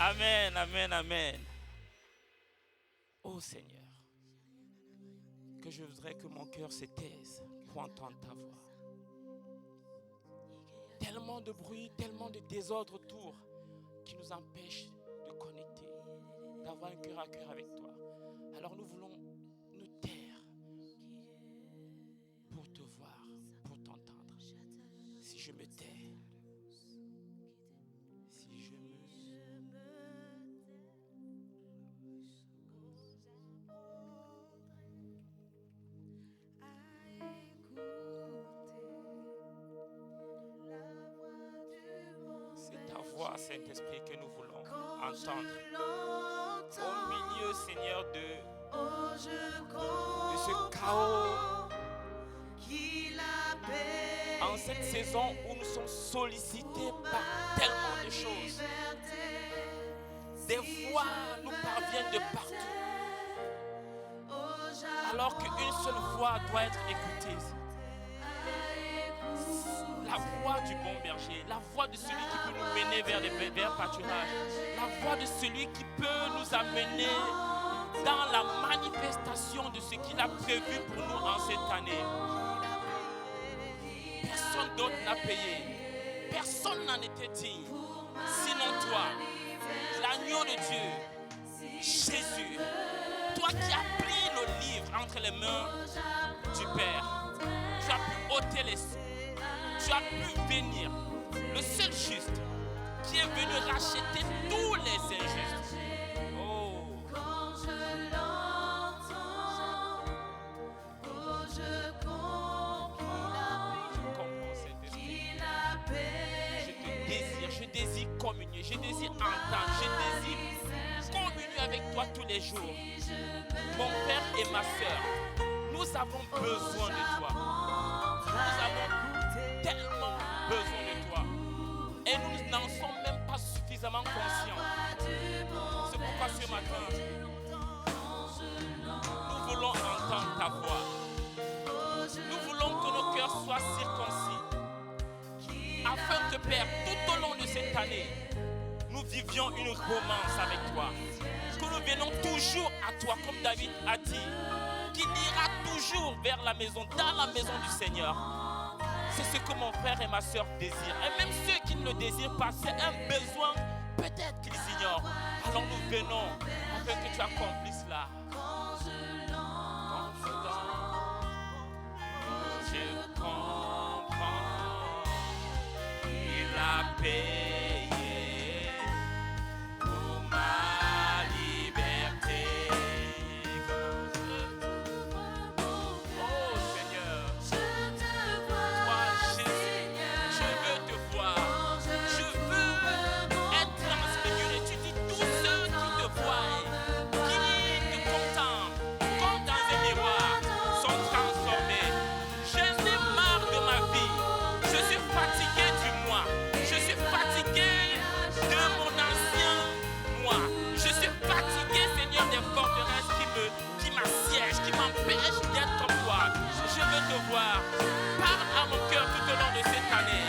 Amen, amen, amen. Oh Seigneur, que je voudrais que mon cœur se taise pour entendre ta voix. Tellement de bruit, tellement de désordre autour qui nous empêche de connecter, d'avoir un cœur à cœur avec toi. Alors nous voulons nous taire pour te voir, pour t'entendre. Si je me tais, si je me... C'est ta voix, Saint-Esprit, que nous voulons entendre. Au milieu, Seigneur, de ce chaos, en cette saison où nous sommes sollicités par tellement de choses, des voix nous parviennent de partout, alors qu'une seule voix doit être écoutée. La voix du bon berger, la voix de celui qui peut nous mener vers les verts pâturages, la voix de celui qui peut nous amener dans la manifestation de ce qu'il a prévu pour nous en cette année. Personne d'autre n'a payé, personne n'en était digne, sinon toi, l'agneau de Dieu, Jésus, toi qui as pris le livre entre les mains du Père, tu as pu ôter les sous. Tu as pu venir, le seul juste, qui est venu racheter tous les injustes. Oh. Quand je l'entends, oh, je comprends cet esprit. Je désire communier, je désire entendre, je désire communier avec toi tous les jours. Mon père et ma soeur, nous avons besoin de toi. Nous avons tellement besoin de toi et nous n'en sommes même pas suffisamment conscients. C'est pourquoi ce matin nous voulons entendre ta voix. Nous voulons que nos cœurs soient circoncis afin que Père, tout au long de cette année, nous vivions une romance avec toi, que nous venons toujours à toi comme David a dit, qu'il ira toujours vers la maison, dans la maison du Seigneur. C'est ce que mon frère et ma soeur désirent. Et même ceux qui ne le désirent pas, c'est un besoin peut-être qu'ils ignorent. Alors nous venons afin que tu accomplisses cela. Quand je comprends, il a payé pour ma liberté. Oh Seigneur, toi Jésus, je veux te voir. Je veux être transfiguré. Tu dis tous ceux qui te voient, qui te contemplent, comme dans un miroir, sont transformés. Je suis marre de ma vie. Je suis fatigué du moi. Je suis fatigué de mon ancien moi. Je suis fatigué, Seigneur, des forteresses qui m'assiègent, qui m'empêchent d'être comme toi. Je veux te voir. Parle à mon cœur tout au long de cette année.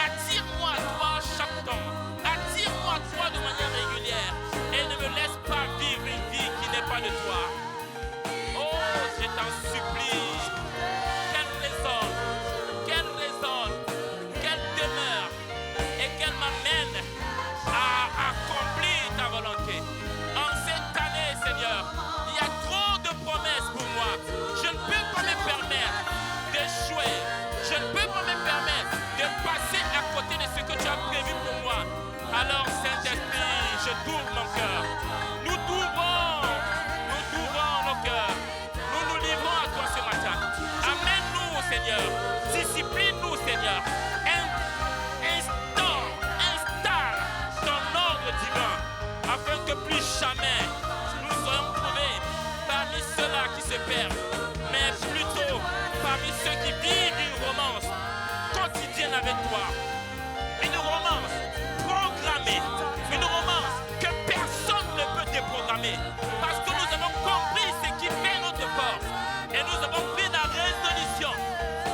Attire-moi à toi chaque temps. Attire-moi à toi de manière régulière. Et ne me laisse pas vivre une vie qui n'est pas de toi. Oh, je t'en supplie. Qu'elle résonne, qu'elle demeure et qu'elle m'amène à accomplir ta volonté. En cette année, Seigneur, il y a trop de promesses pour moi. Je ne peux pas me permettre d'échouer. Je ne peux pas me permettre de passer à côté de ce que tu as prévu pour moi. Alors, Saint-Esprit, je t'ouvre mon cœur. Nous t'ouvrons nos cœurs. Nous nous livrons à toi ce matin. Amène-nous, Seigneur. Discipline-nous, Seigneur. Installe ton ordre divin afin que plus jamais nous soyons trouvés parmi ceux-là qui se perdent, mais plutôt parmi ceux qui vivent une romance quotidienne avec toi. Une romance programmée, une romance que personne ne peut déprogrammer, parce que nous avons compris ce qui fait notre force et nous avons pris la résolution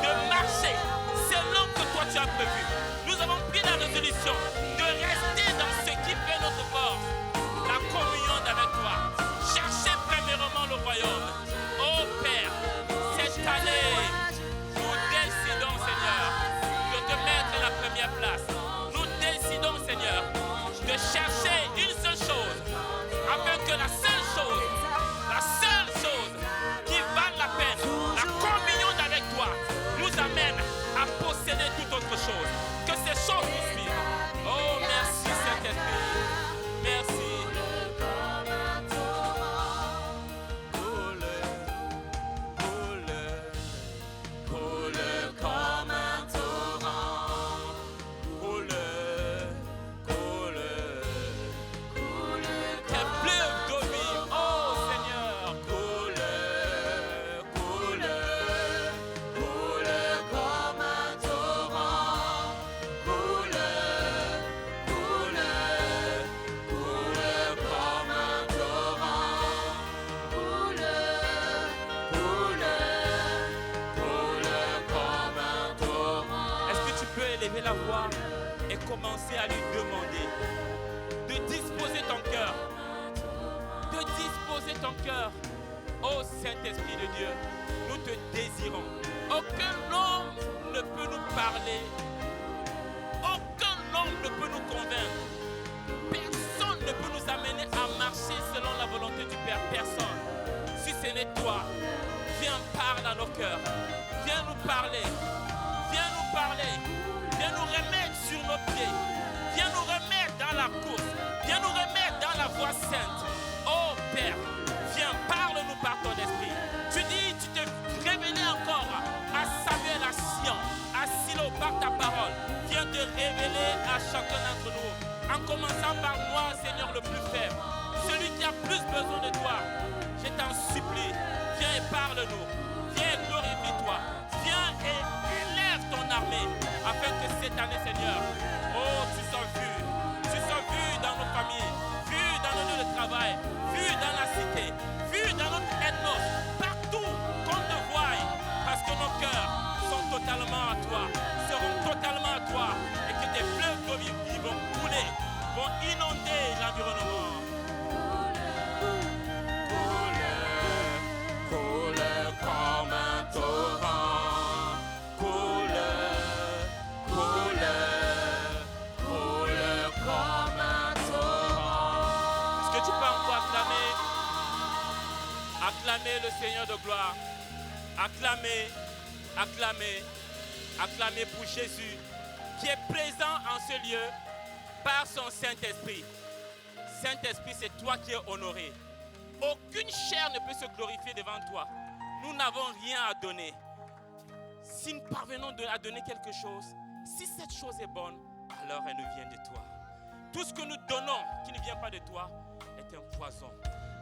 de marcher selon que toi tu as prévu. Nous avons pris la résolution de rester dans ce qui fait notre force. ta voix et commencer à lui demander de disposer ton cœur. De disposer ton cœur. Ô Saint-Esprit de Dieu, nous te désirons. Aucun homme ne peut nous parler. Aucun homme ne peut nous convaincre. Personne ne peut nous amener à marcher selon la volonté du Père. Personne. Si ce n'est toi, viens parler à nos cœurs. Viens nous parler. Viens nous parler. Viens nous remettre sur nos pieds. Viens nous remettre dans la course. Viens nous remettre dans la voie sainte. Oh Père, viens, parle-nous par ton esprit. Tu dis, tu te révélais encore à Samuel, à Sion, à Silo par ta parole. Viens te révéler à chacun d'entre nous. En commençant par moi, Seigneur, le plus faible. Celui qui a plus besoin de toi. Je t'en supplie, viens et parle-nous. Viens et glorifie-toi. Viens et élève ton armée. Afin que cette année, Seigneur, oh, tu sois vu. Tu sois vu dans nos familles. Vu dans nos lieux de travail. Vu dans la cité. Vu dans notre ethnos. Partout qu'on te voie. Parce que nos cœurs sont totalement à toi. Seront totalement à toi. Et que tes fleuves d'eau vive vont couler. Vont inonder l'environnement. Comme un torrent, coule comme un torrent. Est-ce que tu peux encore acclamer le Seigneur de gloire? Acclamer pour Jésus qui est présent en ce lieu par son Saint-Esprit. Saint-Esprit, c'est toi qui es honoré. Aucune chair ne peut se glorifier devant toi. Nous n'avons rien à donner. Si nous parvenons à donner quelque chose, si cette chose est bonne, alors elle nous vient de toi. Tout ce que nous donnons qui ne vient pas de toi est un poison.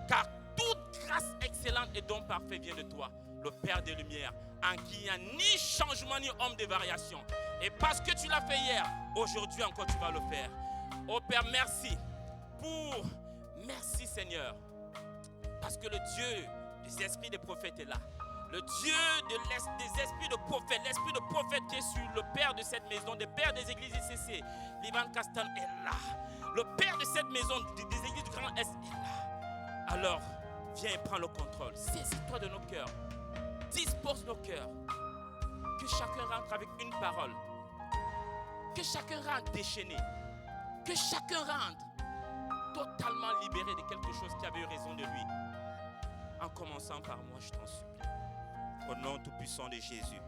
Car toute grâce excellente et don parfait vient de toi, le Père des Lumières, en qui il n'y a ni changement ni homme de variation. Et parce que tu l'as fait hier, aujourd'hui encore tu vas le faire. Oh Père, merci. Merci Seigneur. Parce que le Dieu des esprits des prophètes est là. Le Dieu des esprits de prophètes, l'esprit de prophète qui est sur le Père de cette maison, le Père des églises ICC, l'Ivan Castan est là. Le Père de cette maison, des églises du Grand Est est là. Alors, viens et prends le contrôle. Saisis-toi de nos cœurs. Dispose nos cœurs. Que chacun rentre avec une parole. Que chacun rentre déchaîné. Que chacun rentre totalement libéré de quelque chose qui avait eu raison de lui. En commençant par moi, je t'en supplie. Au nom tout-puissant de Jésus.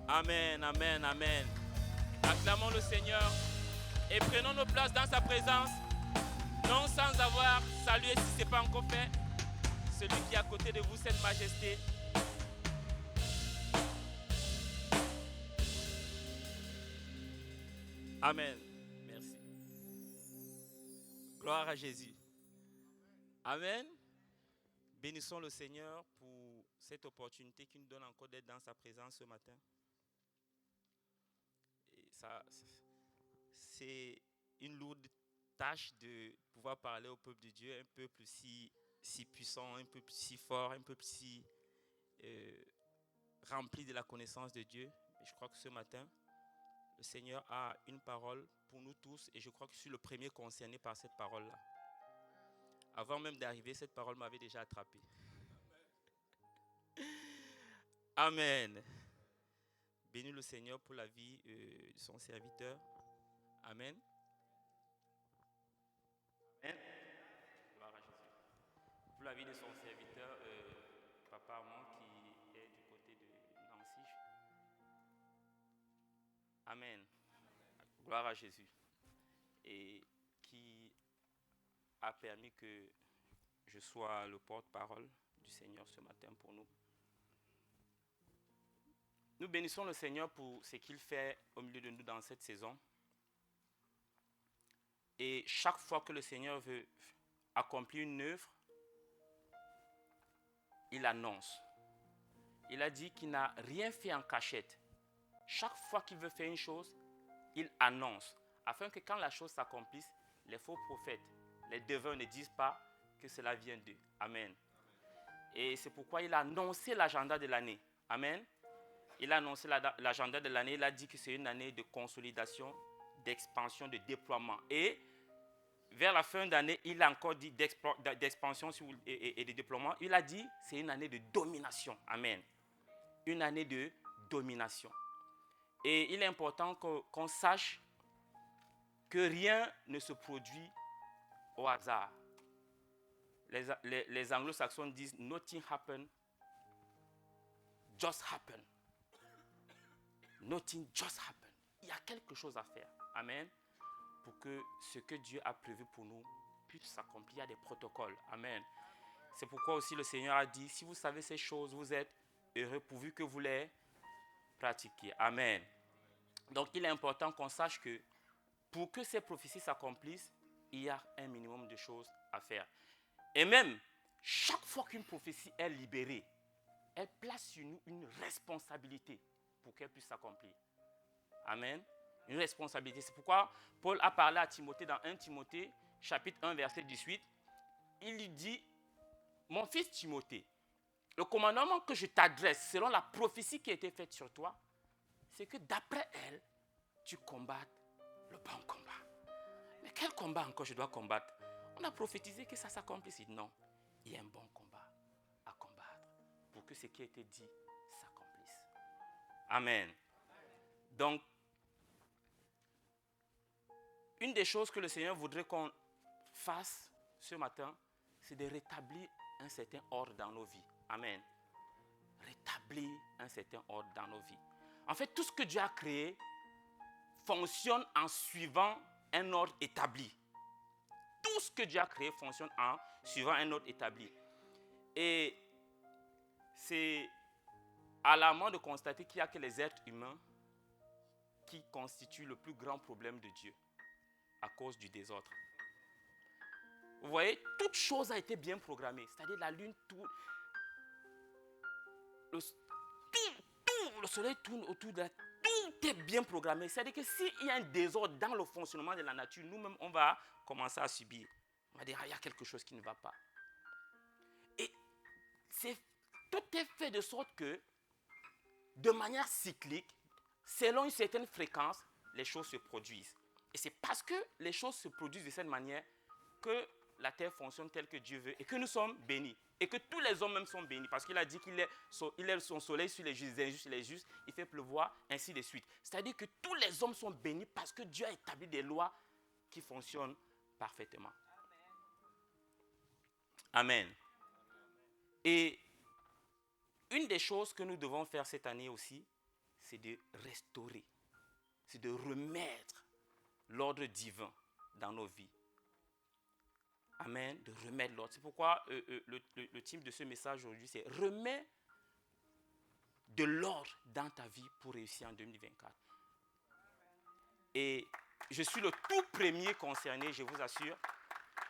Amen, amen, amen. Acclamons le Seigneur et prenons nos places dans sa présence. Non sans avoir salué, si ce n'est pas encore fait, celui qui est à côté de vous, cette majesté. Amen. Merci. Gloire à Jésus. Amen. Bénissons le Seigneur pour cette opportunité qu'il nous donne encore d'être dans sa présence ce matin. Et ça, c'est une lourde tâche de pouvoir parler au peuple de Dieu, un peuple si puissant, un peuple si fort, un peuple si rempli de la connaissance de Dieu. Et je crois que ce matin, le Seigneur a une parole pour nous tous et je crois que je suis le premier concerné par cette parole-là. Avant même d'arriver, cette parole m'avait déjà attrapé. Amen. Bénis le Seigneur pour la vie de son serviteur. Amen. Amen. Gloire à Jésus. Pour la vie de son serviteur, Papa Armand, qui est du côté de Nancy. Amen. Gloire à Jésus. Et qui a permis que je sois le porte-parole du Seigneur ce matin pour nous. Nous bénissons le Seigneur pour ce qu'il fait au milieu de nous dans cette saison. Et chaque fois que le Seigneur veut accomplir une œuvre, il annonce. Il a dit qu'il n'a rien fait en cachette. Chaque fois qu'il veut faire une chose, il annonce. Afin que quand la chose s'accomplisse, les faux prophètes, les devins ne disent pas que cela vient d'eux. Amen. Et c'est pourquoi il a annoncé l'agenda de l'année. Amen. il a annoncé l'agenda de l'année. Il a dit que c'est une année de consolidation, d'expansion, de déploiement. Et vers la fin d'année, il a encore dit d'expansion et de déploiement. Il a dit c'est une année de domination. Amen. Une année de domination. Et il est important qu'on sache que rien ne se produit au hasard. Les anglo-saxons disent nothing happen, just happen. Nothing just happen. Il y a quelque chose à faire. Amen. Pour que ce que Dieu a prévu pour nous puisse s'accomplir. Il y a des protocoles. Amen. C'est pourquoi aussi le Seigneur a dit, si vous savez ces choses, vous êtes heureux pourvu que vous les pratiquiez. Amen. Donc il est important qu'on sache que pour que ces prophéties s'accomplissent, il y a un minimum de choses à faire. Et même, chaque fois qu'une prophétie est libérée, elle place sur nous une responsabilité pour qu'elle puisse s'accomplir. Amen. Une responsabilité. C'est pourquoi Paul a parlé à Timothée dans 1 Timothée, chapitre 1, verset 18. Il lui dit, mon fils Timothée, le commandement que je t'adresse selon la prophétie qui a été faite sur toi, c'est que d'après elle, tu combattes le bon combat. Mais quel combat encore je dois combattre? On a prophétisé que ça s'accomplisse. Non, il y a un bon combat à combattre pour que ce qui a été dit s'accomplisse. Amen. Donc, une des choses que le Seigneur voudrait qu'on fasse ce matin, c'est de rétablir un certain ordre dans nos vies. Amen. Rétablir un certain ordre dans nos vies. En fait, tout ce que Dieu a créé fonctionne en suivant un ordre établi. Tout ce que Dieu a créé fonctionne en suivant un ordre établi. Et c'est alarmant de constater qu'il n'y a que les êtres humains qui constituent le plus grand problème de Dieu à cause du désordre. Vous voyez, toute chose a été bien programmée. C'est-à-dire la lune tourne, le soleil tourne autour de la... Tout est bien programmé. C'est-à-dire que s'il y a un désordre dans le fonctionnement de la nature, nous-mêmes, on va commencer à subir. On va dire, il y a quelque chose qui ne va pas. Et tout est fait de sorte que, de manière cyclique, selon une certaine fréquence, les choses se produisent. Et c'est parce que les choses se produisent de cette manière que la terre fonctionne telle que Dieu veut et que nous sommes bénis. Et que tous les hommes même sont bénis. Parce qu'il a dit qu'il est son soleil sur les justes, les justes, il fait pleuvoir, ainsi de suite. C'est-à-dire que tous les hommes sont bénis parce que Dieu a établi des lois qui fonctionnent parfaitement. Amen. Et une des choses que nous devons faire cette année aussi, c'est de restaurer, c'est de remettre l'ordre divin dans nos vies. Amen, de remettre l'ordre. C'est pourquoi le thème de ce message aujourd'hui, c'est « Remets de l'ordre dans ta vie pour réussir en 2024 ». Et je suis le tout premier concerné, je vous assure.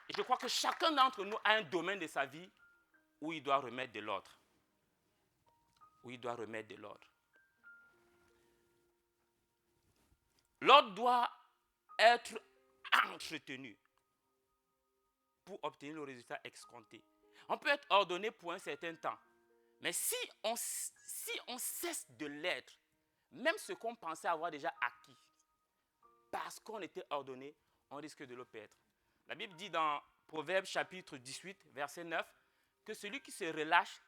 Et je crois que chacun d'entre nous a un domaine de sa vie où il doit remettre de l'ordre. Où il doit remettre de l'ordre. L'ordre doit être entretenu pour obtenir le résultat escompté. On peut être ordonné pour un certain temps, mais si on cesse de l'être, même ce qu'on pensait avoir déjà acquis, parce qu'on était ordonné, on risque de le perdre. La Bible dit dans Proverbes chapitre 18, verset 9, que celui qui se relâche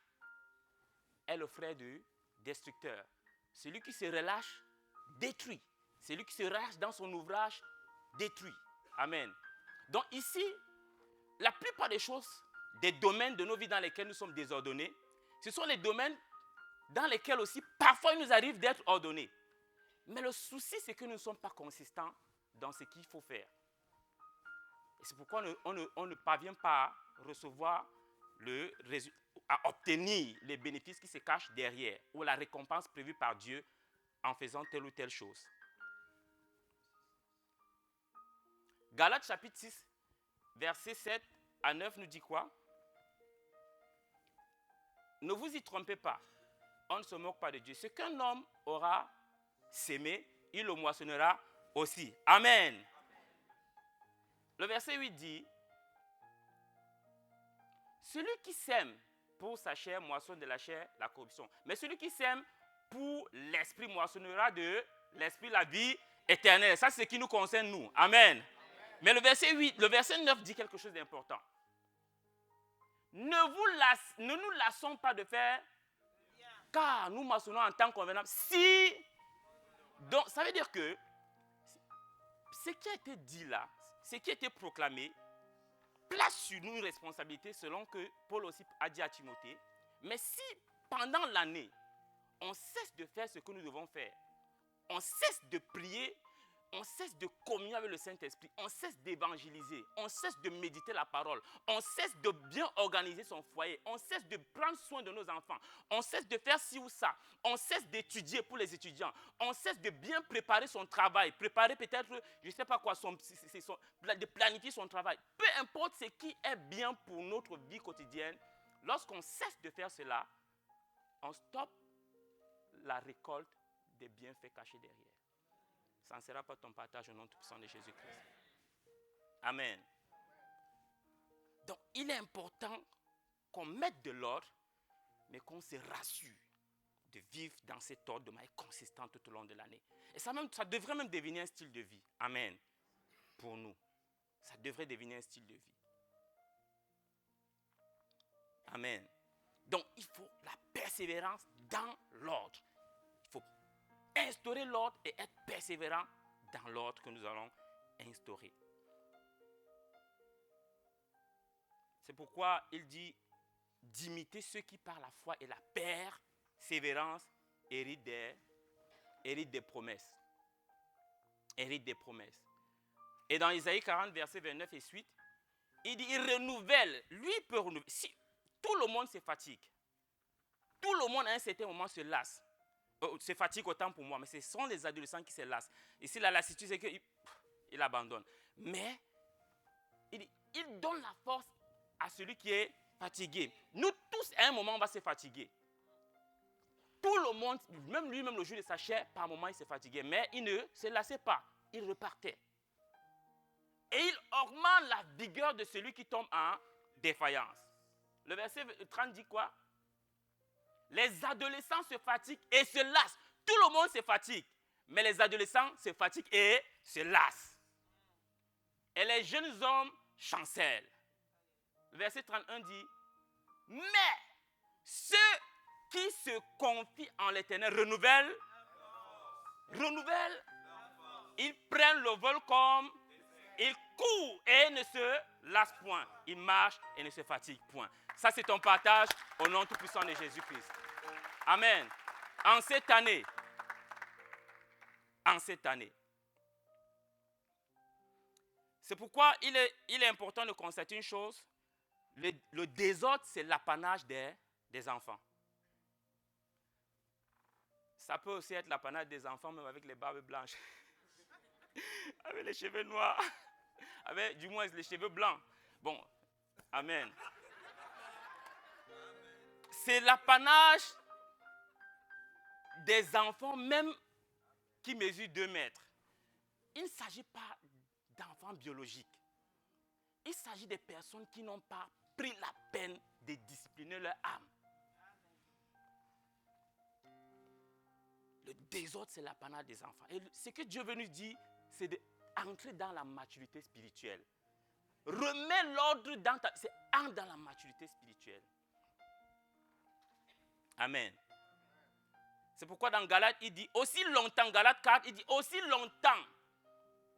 est le frère du destructeur. Celui qui se relâche détruit. Celui qui se relâche dans son ouvrage détruit. Amen. Donc ici, la plupart des choses, des domaines de nos vies dans lesquels nous sommes désordonnés, ce sont les domaines dans lesquels aussi, parfois, il nous arrive d'être ordonnés. Mais le souci, c'est que nous ne sommes pas consistants dans ce qu'il faut faire. Et c'est pourquoi on ne parvient pas à recevoir à obtenir les bénéfices qui se cachent derrière, ou la récompense prévue par Dieu en faisant telle ou telle chose. Galates chapitre 6, versets 7 à 9 nous dit quoi? Ne vous y trompez pas, on ne se moque pas de Dieu. Ce qu'un homme aura sémé, il le moissonnera aussi. Amen. Le verset 8 dit, celui qui sème pour sa chair moissonne de la chair la corruption. Mais celui qui sème pour l'esprit moissonnera de l'esprit la vie éternelle. Ça, c'est ce qui nous concerne, nous. Amen. Mais le verset 9 dit quelque chose d'important. Ne nous lassons pas de faire, car nous maçonnons en temps convenable. Donc, ça veut dire que ce qui a été dit là, ce qui a été proclamé, place sur nous une responsabilité selon que Paul aussi a dit à Timothée. Mais si pendant l'année, on cesse de faire ce que nous devons faire, on cesse de prier, on cesse de communier avec le Saint-Esprit, on cesse d'évangéliser, on cesse de méditer la parole, on cesse de bien organiser son foyer, on cesse de prendre soin de nos enfants, on cesse de faire ci ou ça, on cesse d'étudier pour les étudiants, on cesse de bien préparer son travail, préparer peut-être, je ne sais pas quoi, de planifier son travail. Peu importe ce qui est bien pour notre vie quotidienne, lorsqu'on cesse de faire cela, on stoppe la récolte des bienfaits cachés derrière. Ça ne sera pas ton partage au nom tout-puissant de Jésus-Christ. Amen. Donc, il est important qu'on mette de l'ordre, mais qu'on se rassure de vivre dans cet ordre de manière consistante tout au long de l'année. Et ça devrait même devenir un style de vie. Amen. Pour nous. Ça devrait devenir un style de vie. Amen. Donc, il faut la persévérance dans l'ordre. Il faut instaurer l'ordre et être persévérant dans l'ordre que nous allons instaurer. C'est pourquoi il dit d'imiter ceux qui par la foi et la persévérance héritent des promesses. Héritent des promesses. Et dans Isaïe 40, versets 29 et suite, il dit, il renouvelle. Lui peut renouveler. Si tout le monde se fatigue, tout le monde à un certain moment se lasse. Se fatigue autant pour moi, mais ce sont les adolescents qui se lassent. Ici, la lassitude, c'est qu'il abandonne. Mais il donne la force à celui qui est fatigué. Nous tous, à un moment, on va se fatiguer. Tout le monde, même lui-même le jour de sa chair, par moment, il se fatiguait. Mais il ne se lassait pas. Il repartait. Et il augmente la vigueur de celui qui tombe en défaillance. Le verset 30 dit quoi? Les adolescents se fatiguent et se lassent. Tout le monde se fatigue. Mais les adolescents se fatiguent et se lassent. Et les jeunes hommes chancellent. Le verset 31 dit, mais ceux qui se confient en l'Éternel renouvellent, ils prennent le vol comme ils courent et ne se lassent point. Ils marchent et ne se fatiguent point. Ça, c'est ton partage au nom tout-puissant de Jésus-Christ. Amen. En cette année, c'est pourquoi il est important de constater une chose. Le désordre, c'est l'apanage des enfants. Ça peut aussi être l'apanage des enfants, même avec les barbes blanches. Avec les cheveux noirs. Avec, du moins, les cheveux blancs. Bon, amen. C'est l'apanage des enfants, même qui mesurent 2 mètres. Il ne s'agit pas d'enfants biologiques. Il s'agit des personnes qui n'ont pas pris la peine de discipliner leur âme. Le désordre, c'est l'apanage des enfants. Et ce que Dieu veut nous dire, c'est d'entrer dans la maturité spirituelle. Remets l'ordre dans c'est entre dans la maturité spirituelle. Amen. C'est pourquoi dans Galates, il dit aussi longtemps, Galates 4, il dit aussi longtemps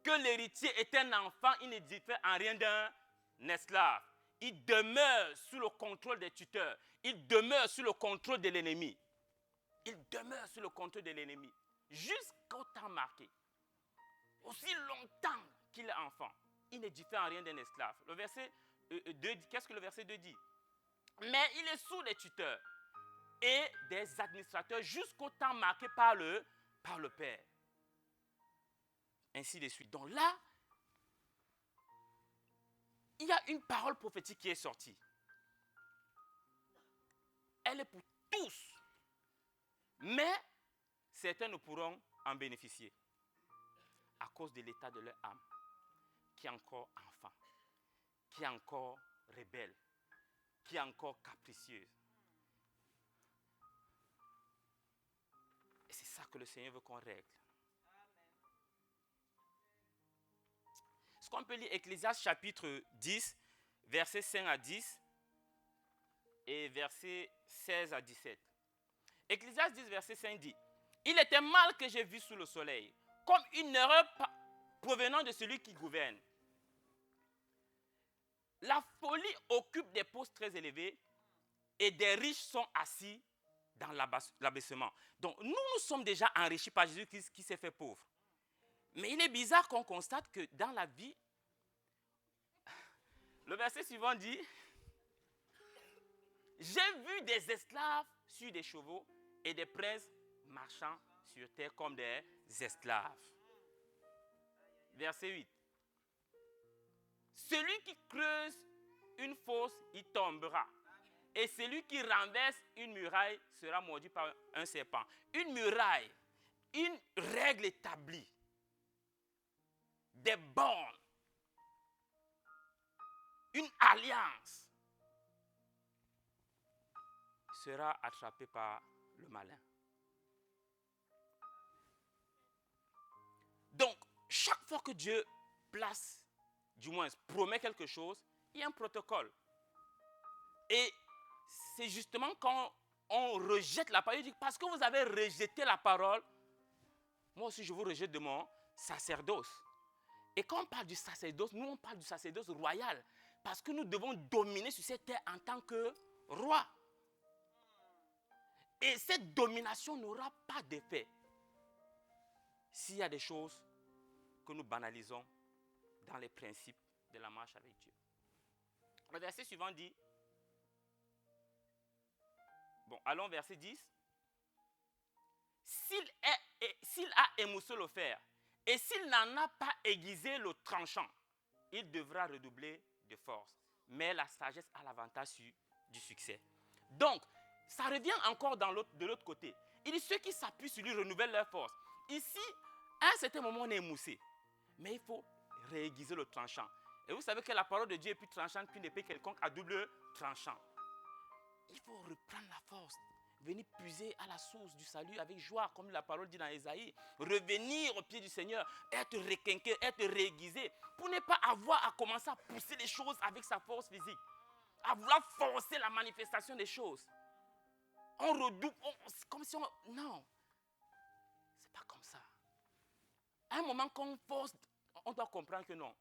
que l'héritier est un enfant, il ne diffère en rien d'un esclave. Il demeure sous le contrôle des tuteurs. Il demeure sous le contrôle de l'ennemi. Jusqu'au temps marqué. Aussi longtemps qu'il est enfant, il ne diffère en rien d'un esclave. Le verset 2, qu'est-ce que le verset 2 dit? Mais il est sous des tuteurs et des administrateurs jusqu'au temps marqué par le Père. Ainsi de suite. Donc là, il y a une parole prophétique qui est sortie. Elle est pour tous. Mais certains ne pourront en bénéficier à cause de l'état de leur âme, qui est encore enfant, qui est encore rebelle, qui est encore capricieuse. que le Seigneur veut qu'on règle. Est-ce qu'on peut lire Ecclésiaste chapitre 10, versets 5 à 10 et versets 16 à 17. Ecclésiaste 10, verset 5 dit: il était mal que j'ai vu sous le soleil, comme une erreur provenant de celui qui gouverne. La folie occupe des postes très élevés et des riches sont assis dans l'abaissement. Donc nous sommes déjà enrichis par Jésus qui s'est fait pauvre. Mais il est bizarre qu'on constate que dans la vie, le verset suivant dit: j'ai vu des esclaves sur des chevaux et des princes marchant sur terre comme des esclaves. Verset 8. Celui qui creuse une fosse, il tombera. Et celui qui renverse une muraille sera mordu par un serpent. Une muraille, une règle établie, des bornes, une alliance sera attrapée par le malin. Donc, chaque fois que Dieu place, du moins promet quelque chose, il y a un protocole. Et c'est justement quand on rejette la parole, il dit, parce que vous avez rejeté la parole, moi aussi je vous rejette de mon sacerdoce. Et quand on parle du sacerdoce, nous on parle du sacerdoce royal, parce que nous devons dominer sur cette terre en tant que roi. Et cette domination n'aura pas d'effet s'il y a des choses que nous banalisons dans les principes de la marche avec Dieu. Le verset suivant dit, bon, allons verset 10. S'il a émoussé le fer et s'il n'en a pas aiguisé le tranchant, il devra redoubler de force. Mais la sagesse a l'avantage du succès. Donc, ça revient encore de l'autre côté. Il dit, ceux qui s'appuient sur lui renouvellent leur force. Ici, à un certain moment, on est émoussé. Mais il faut réaiguiser le tranchant. Et vous savez que la parole de Dieu est plus tranchante qu'une épée quelconque à double tranchant. Il faut reprendre la force. Venir puiser à la source du salut avec joie, comme la parole dit dans Ésaïe. Revenir au pied du Seigneur, être requinqué, être réaiguisé, pour ne pas avoir à commencer à pousser les choses avec sa force physique. À vouloir forcer la manifestation des choses. On redouble, c'est comme si on... Non, c'est pas comme ça. À un moment qu'on force, on doit comprendre que non.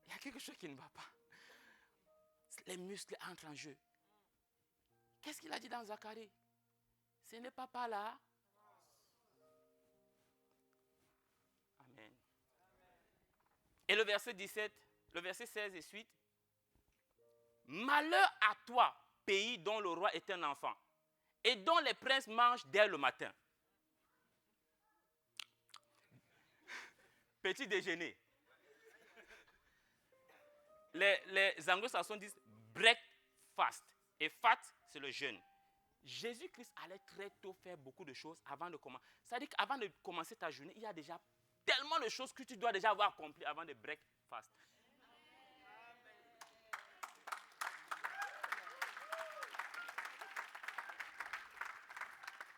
Il y a quelque chose qui ne va pas. Les muscles entrent en jeu. Qu'est-ce qu'il a dit dans Zacharie? Ce n'est pas par là. Amen. Et le verset 17, le verset 16 et suite. Malheur à toi, pays dont le roi est un enfant, et dont les princes mangent dès le matin. Petit déjeuner. Les anglo-saxons disent breakfast. Et fat, c'est le jeûne. Jésus-Christ allait très tôt faire beaucoup de choses avant de commencer. C'est-à-dire qu'avant de commencer ta journée, il y a déjà tellement de choses que tu dois déjà avoir accompli avant de breakfast.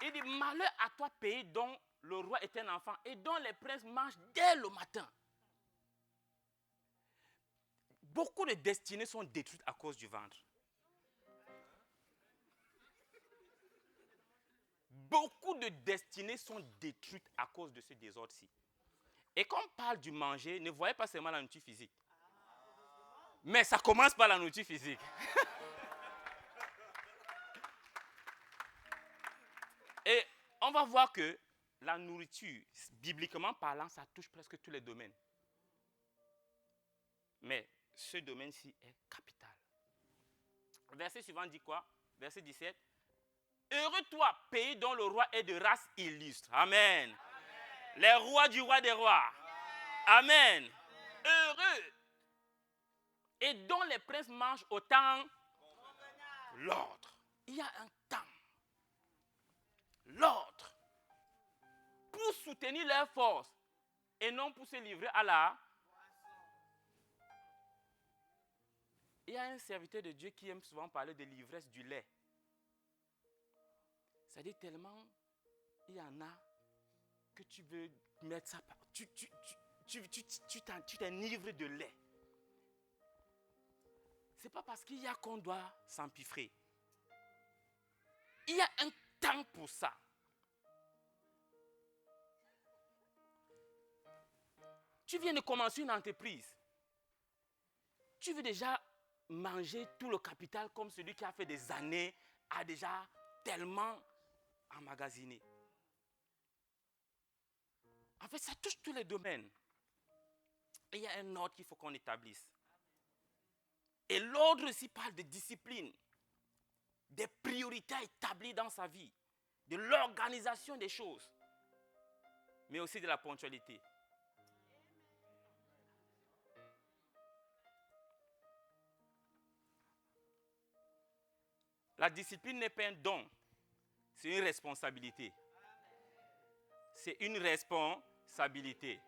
Il dit, malheur à toi pays dont le roi est un enfant et dont les princes mangent dès le matin. Beaucoup de destinées sont détruites à cause du ventre. Beaucoup de destinées sont détruites à cause de ce désordre-ci. Et quand on parle du manger, ne voyez pas seulement la nourriture physique. Mais ça commence par la nourriture physique. Et on va voir que la nourriture, bibliquement parlant, ça touche presque tous les domaines. Mais ce domaine-ci est capital. Le verset suivant dit quoi? Verset 17. Heureux toi, pays dont le roi est de race illustre. Amen. Amen. Les rois du roi des rois. Amen. Amen. Heureux. Et dont les princes mangent au temps l'ordre. Il y a un temps. L'ordre. Pour soutenir leur force. Et non pour se livrer à la... Il y a un serviteur de Dieu qui aime souvent parler de l'ivresse du lait. C'est-à-dire tellement il y en a, que tu veux mettre ça, tu t'enivres de lait. Ce n'est pas parce qu'il y a qu'on doit s'empiffrer. Il y a un temps pour ça. Tu viens de commencer une entreprise. Tu veux déjà manger tout le capital comme celui qui a fait des années, a déjà tellement emmagasiné. En fait, ça touche tous les domaines. Et il y a un ordre qu'il faut qu'on établisse. Et l'ordre aussi parle de discipline, des priorités établies dans sa vie, de l'organisation des choses, mais aussi de la ponctualité. La discipline n'est pas un don, c'est une responsabilité. C'est une responsabilité.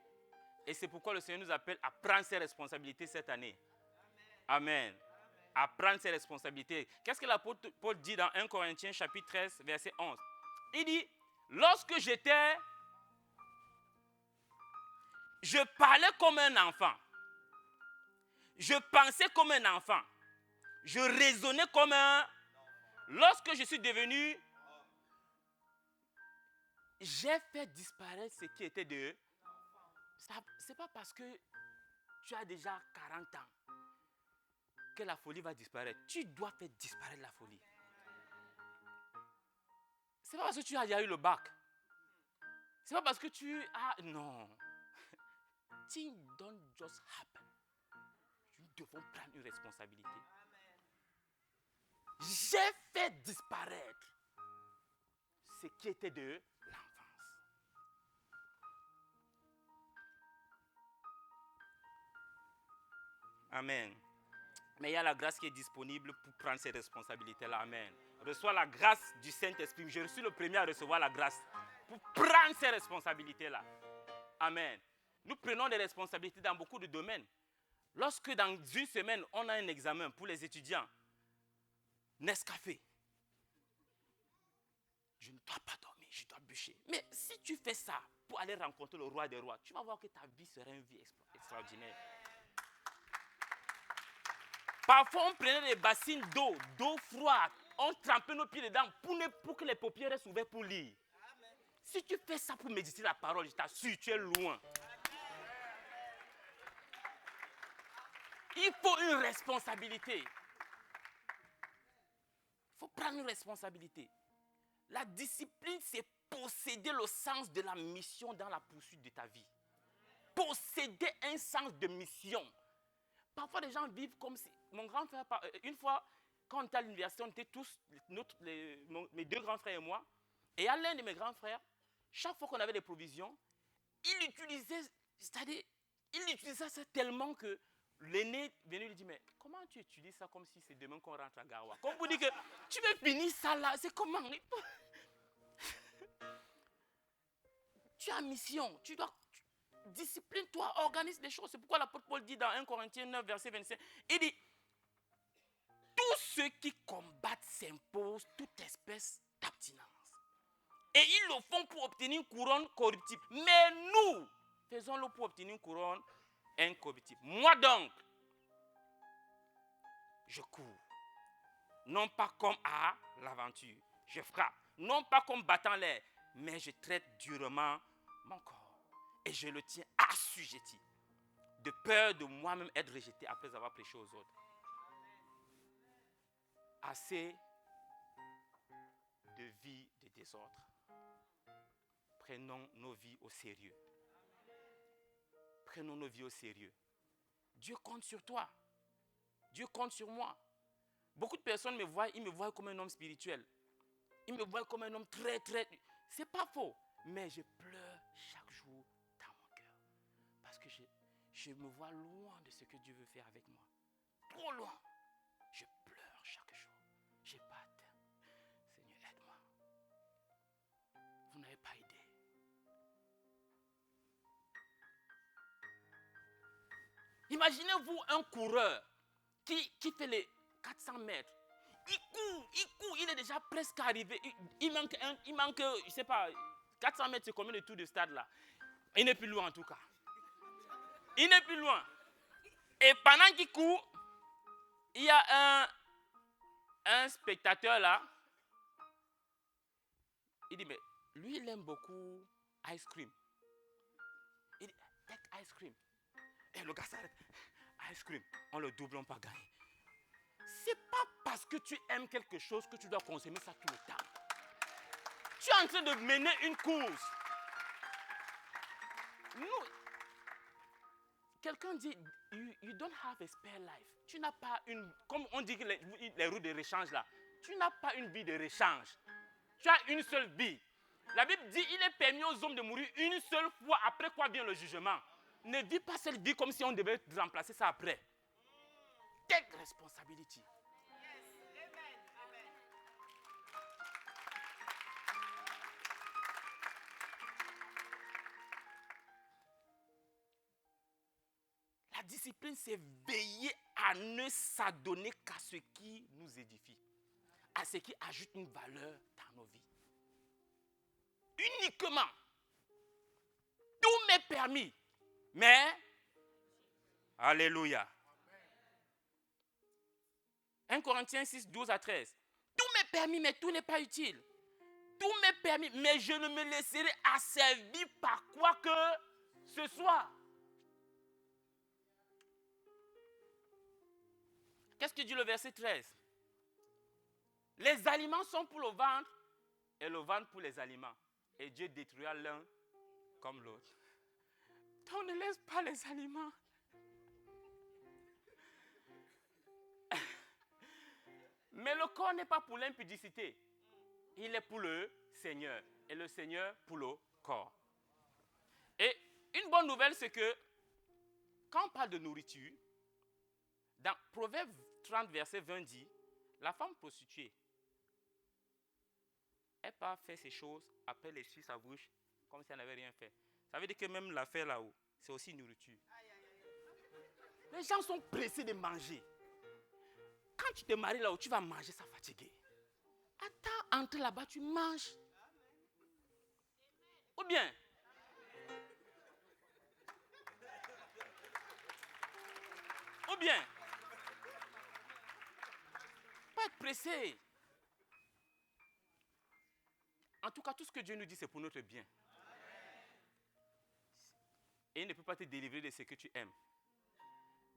Et c'est pourquoi le Seigneur nous appelle à prendre ses responsabilités cette année. Amen. À prendre ses responsabilités. Qu'est-ce que l'apôtre Paul dit dans 1 Corinthiens chapitre 13, verset 11? Il dit, lorsque je parlais comme un enfant. Je pensais comme un enfant. Je raisonnais comme un... Lorsque je suis devenu... J'ai fait disparaître ce qui était de... Ce n'est pas parce que tu as déjà 40 ans que la folie va disparaître. Tu dois faire disparaître la folie. Ce n'est pas parce que tu as déjà eu le bac. Ce n'est pas parce que tu as... Non. Things don't just happen. Nous devons prendre une responsabilité. J'ai fait disparaître ce qui était de l'enfance. Amen. Mais il y a la grâce qui est disponible pour prendre ces responsabilités-là. Amen. Reçois la grâce du Saint-Esprit. Je suis le premier à recevoir la grâce pour prendre ces responsabilités-là. Amen. Nous prenons des responsabilités dans beaucoup de domaines. Lorsque dans une semaine, on a un examen pour les étudiants, Nescafé, je ne dois pas dormir, je dois bûcher. Mais si tu fais ça pour aller rencontrer le roi des rois, tu vas voir que ta vie sera une vie extraordinaire. Parfois, on prenait des bassines d'eau froide, on trempait nos pieds dedans pour que les paupières restent ouvertes pour lire. Si tu fais ça pour méditer la parole, je t'assure, tu es loin. Il faut une responsabilité. Il faut prendre une responsabilité. La discipline, c'est posséder le sens de la mission dans la poursuite de ta vie. Posséder un sens de mission. Parfois, les gens vivent comme si... Mon grand frère, une fois, quand on était à l'université, on était tous, mes deux grands frères et moi. Et à l'un de mes grands frères, chaque fois qu'on avait des provisions, il utilisait ça tellement que l'aîné venait lui dire, mais comment tu utilises ça comme si c'est demain qu'on rentre à Garoua? Comme vous dites que tu veux finir ça là, c'est comment? Tu as mission, tu dois... Discipline-toi, organise les choses. C'est pourquoi l'apôtre Paul dit dans 1 Corinthiens 9, verset 25, il dit, tous ceux qui combattent s'imposent toute espèce d'abstinence. Et ils le font pour obtenir une couronne corruptible. Mais nous, faisons-le pour obtenir une couronne incorruptible. Moi donc, je cours. Non pas comme à l'aventure. Je frappe. Non pas comme battant l'air. Mais je traite durement mon corps. Et je le tiens assujetti. De peur de moi-même être rejeté après avoir prêché aux autres. Assez de vie de désordre. Prenons nos vies au sérieux. Prenons nos vies au sérieux. Dieu compte sur toi. Dieu compte sur moi. Beaucoup de personnes me voient, ils me voient comme un homme spirituel. Ils me voient comme un homme très... C'est pas faux. Mais je pleure chaque jour dans mon cœur. Parce que je me vois loin de ce que Dieu veut faire avec moi. Trop loin. Je pleure chaque jour. Je n'ai pas atteint. Seigneur, aide-moi. Vous n'avez pas aidé. Imaginez-vous un coureur qui fait les 400 mètres. Il court, il est déjà presque arrivé. Il manque, je ne sais pas, 400 mètres, c'est combien de tours de stade là? Il n'est plus loin en tout cas. Il n'est plus loin. Et pendant qu'il court, il y a un spectateur là. Il dit, mais lui, il aime beaucoup ice cream. Il dit, take ice cream. Et le gars s'arrête. Ice cream, on le double, on pas gagné. C'est pas parce que tu aimes quelque chose que tu dois consommer ça tout le temps. Tu es en train de mener une course. Nous, quelqu'un dit, you don't have a spare life. Tu n'as pas une, comme on dit que les roues de rechange là, tu n'as pas une vie de rechange. Tu as une seule vie. La Bible dit, il est permis aux hommes de mourir une seule fois, après quoi vient le jugement. Ne vis pas cette vie comme si on devait remplacer ça après. Take responsibility. La discipline, c'est veiller à ne s'adonner qu'à ce qui nous édifie, à ce qui ajoute une valeur dans nos vies. Uniquement. Tout m'est permis. Mais, alléluia. 1 Corinthiens 6, 12 à 13. Tout m'est permis, mais tout n'est pas utile. Tout m'est permis, mais je ne me laisserai asservir par quoi que ce soit. Qu'est-ce que dit le verset 13? Les aliments sont pour le ventre et le ventre pour les aliments. Et Dieu détruira l'un comme l'autre. Donc ne laisse pas les aliments. Mais le corps n'est pas pour l'impudicité. Il est pour le Seigneur. Et le Seigneur pour le corps. Et une bonne nouvelle, c'est que quand on parle de nourriture, dans Proverbe 30, verset 20 dit, la femme prostituée, elle part faire ces choses, après elle essuie sa bouche, comme si elle n'avait rien fait. Ça veut dire que même l'affaire là-haut, c'est aussi nourriture. Les gens sont pressés de manger. Quand tu te maries là-haut, tu vas manger ça fatigué. Attends, entre là-bas, tu manges. Ou bien, pas être pressé. En tout cas, tout ce que Dieu nous dit, c'est pour notre bien. Et il ne peut pas te délivrer de ce que tu aimes.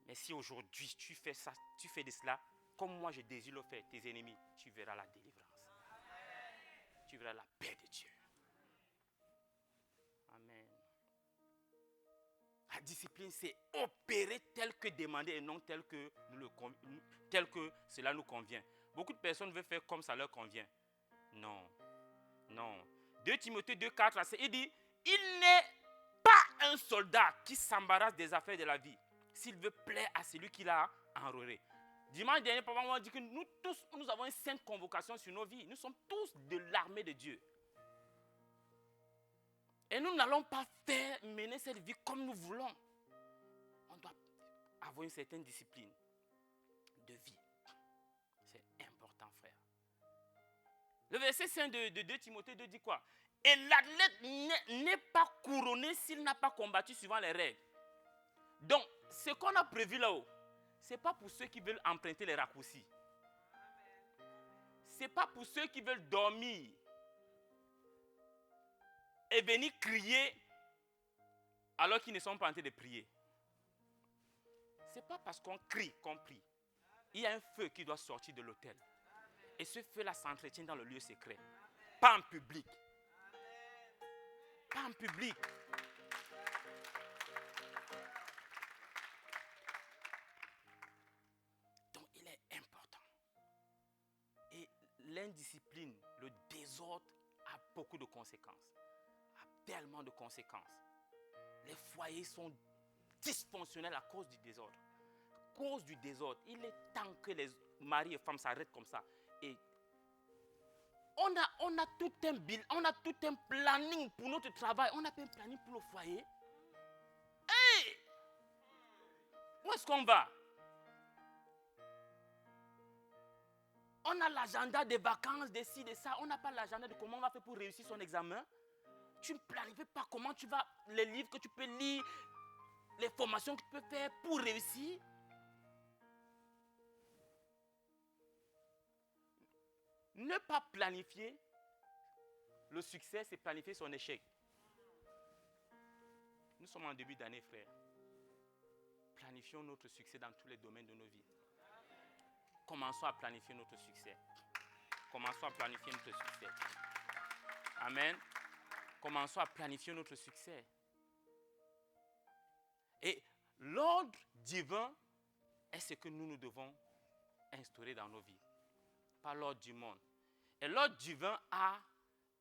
Mais si aujourd'hui tu fais ça, tu fais de cela, comme moi je désire le faire, tes ennemis, tu verras la délivrance. Tu verras la paix de Dieu. Amen. La discipline, c'est opérer tel que demandé et non tel que cela nous convient. Beaucoup de personnes veulent faire comme ça leur convient. Non. 2 Timothée 2, 4 à 6, il dit, il n'est pas un soldat qui s'embarrasse des affaires de la vie s'il veut plaire à celui qui l'a enrôlé. Dimanche dernier, papa m'a dit que nous tous, nous avons une sainte convocation sur nos vies. Nous sommes tous de l'armée de Dieu. Et nous n'allons pas mener cette vie comme nous voulons. On doit avoir une certaine discipline de vie. C'est important, frère. Le verset 5 de 2 Timothée 2 dit quoi? Et l'athlète n'est pas couronné s'il n'a pas combattu suivant les règles. Donc, ce qu'on a prévu là-haut, ce n'est pas pour ceux qui veulent emprunter les raccourcis. Ce n'est pas pour ceux qui veulent dormir et venir crier alors qu'ils ne sont pas en train de prier. Ce n'est pas parce qu'on crie qu'on prie. Il y a un feu qui doit sortir de l'autel. Et ce feu-là s'entretient dans le lieu secret. Pas en public. Pas en public. Donc il est important. Et l'indiscipline, le désordre a beaucoup de conséquences. A tellement de conséquences. Les foyers sont dysfonctionnels à cause du désordre. À cause du désordre, il est temps que les maris et femmes s'arrêtent comme ça. Et on a tout un bill, on a tout un planning pour notre travail. On a un planning pour le foyer. Hey! Où est-ce qu'on va? On a l'agenda des vacances, des ci, de ça. On n'a pas l'agenda de comment on va faire pour réussir son examen. Tu ne planifies pas comment tu vas, les livres que tu peux lire, les formations que tu peux faire pour réussir. Ne pas planifier le succès, c'est planifier son échec. Nous sommes en début d'année, frère. Planifions notre succès dans tous les domaines de nos vies. Commençons à planifier notre succès. Commençons à planifier notre succès. Amen. Commençons à planifier notre succès. Et l'ordre divin est ce que nous devons instaurer dans nos vies. Pas l'ordre du monde. Et l'ordre divin a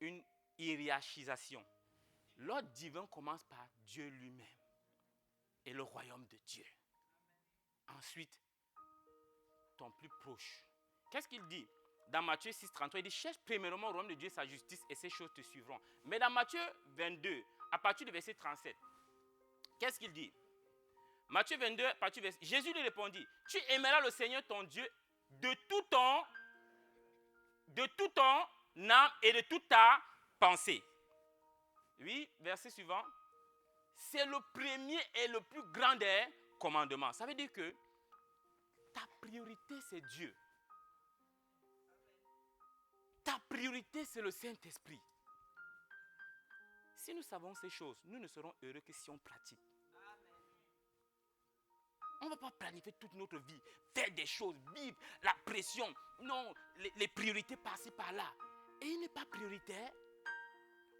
une hiérarchisation. L'ordre divin commence par Dieu lui-même et le royaume de Dieu. Ensuite, ton plus proche. Qu'est-ce qu'il dit? Dans Matthieu 6,33, il dit, cherche premièrement le royaume de Dieu et sa justice et ces choses te suivront. Mais dans Matthieu 22, à partir du verset 37, qu'est-ce qu'il dit? Matthieu 22, à partir du verset, Jésus lui répondit, tu aimeras le Seigneur ton Dieu de tout ton âme et de toute ta pensée. Oui, verset suivant. C'est le premier et le plus grand des commandements. Ça veut dire que ta priorité, c'est Dieu. Ta priorité, c'est le Saint-Esprit. Si nous savons ces choses, nous ne serons heureux que si on pratique. On ne va pas planifier toute notre vie, faire des choses, vivre la pression. Non, les priorités par-ci, par-là. Et il n'est pas prioritaire.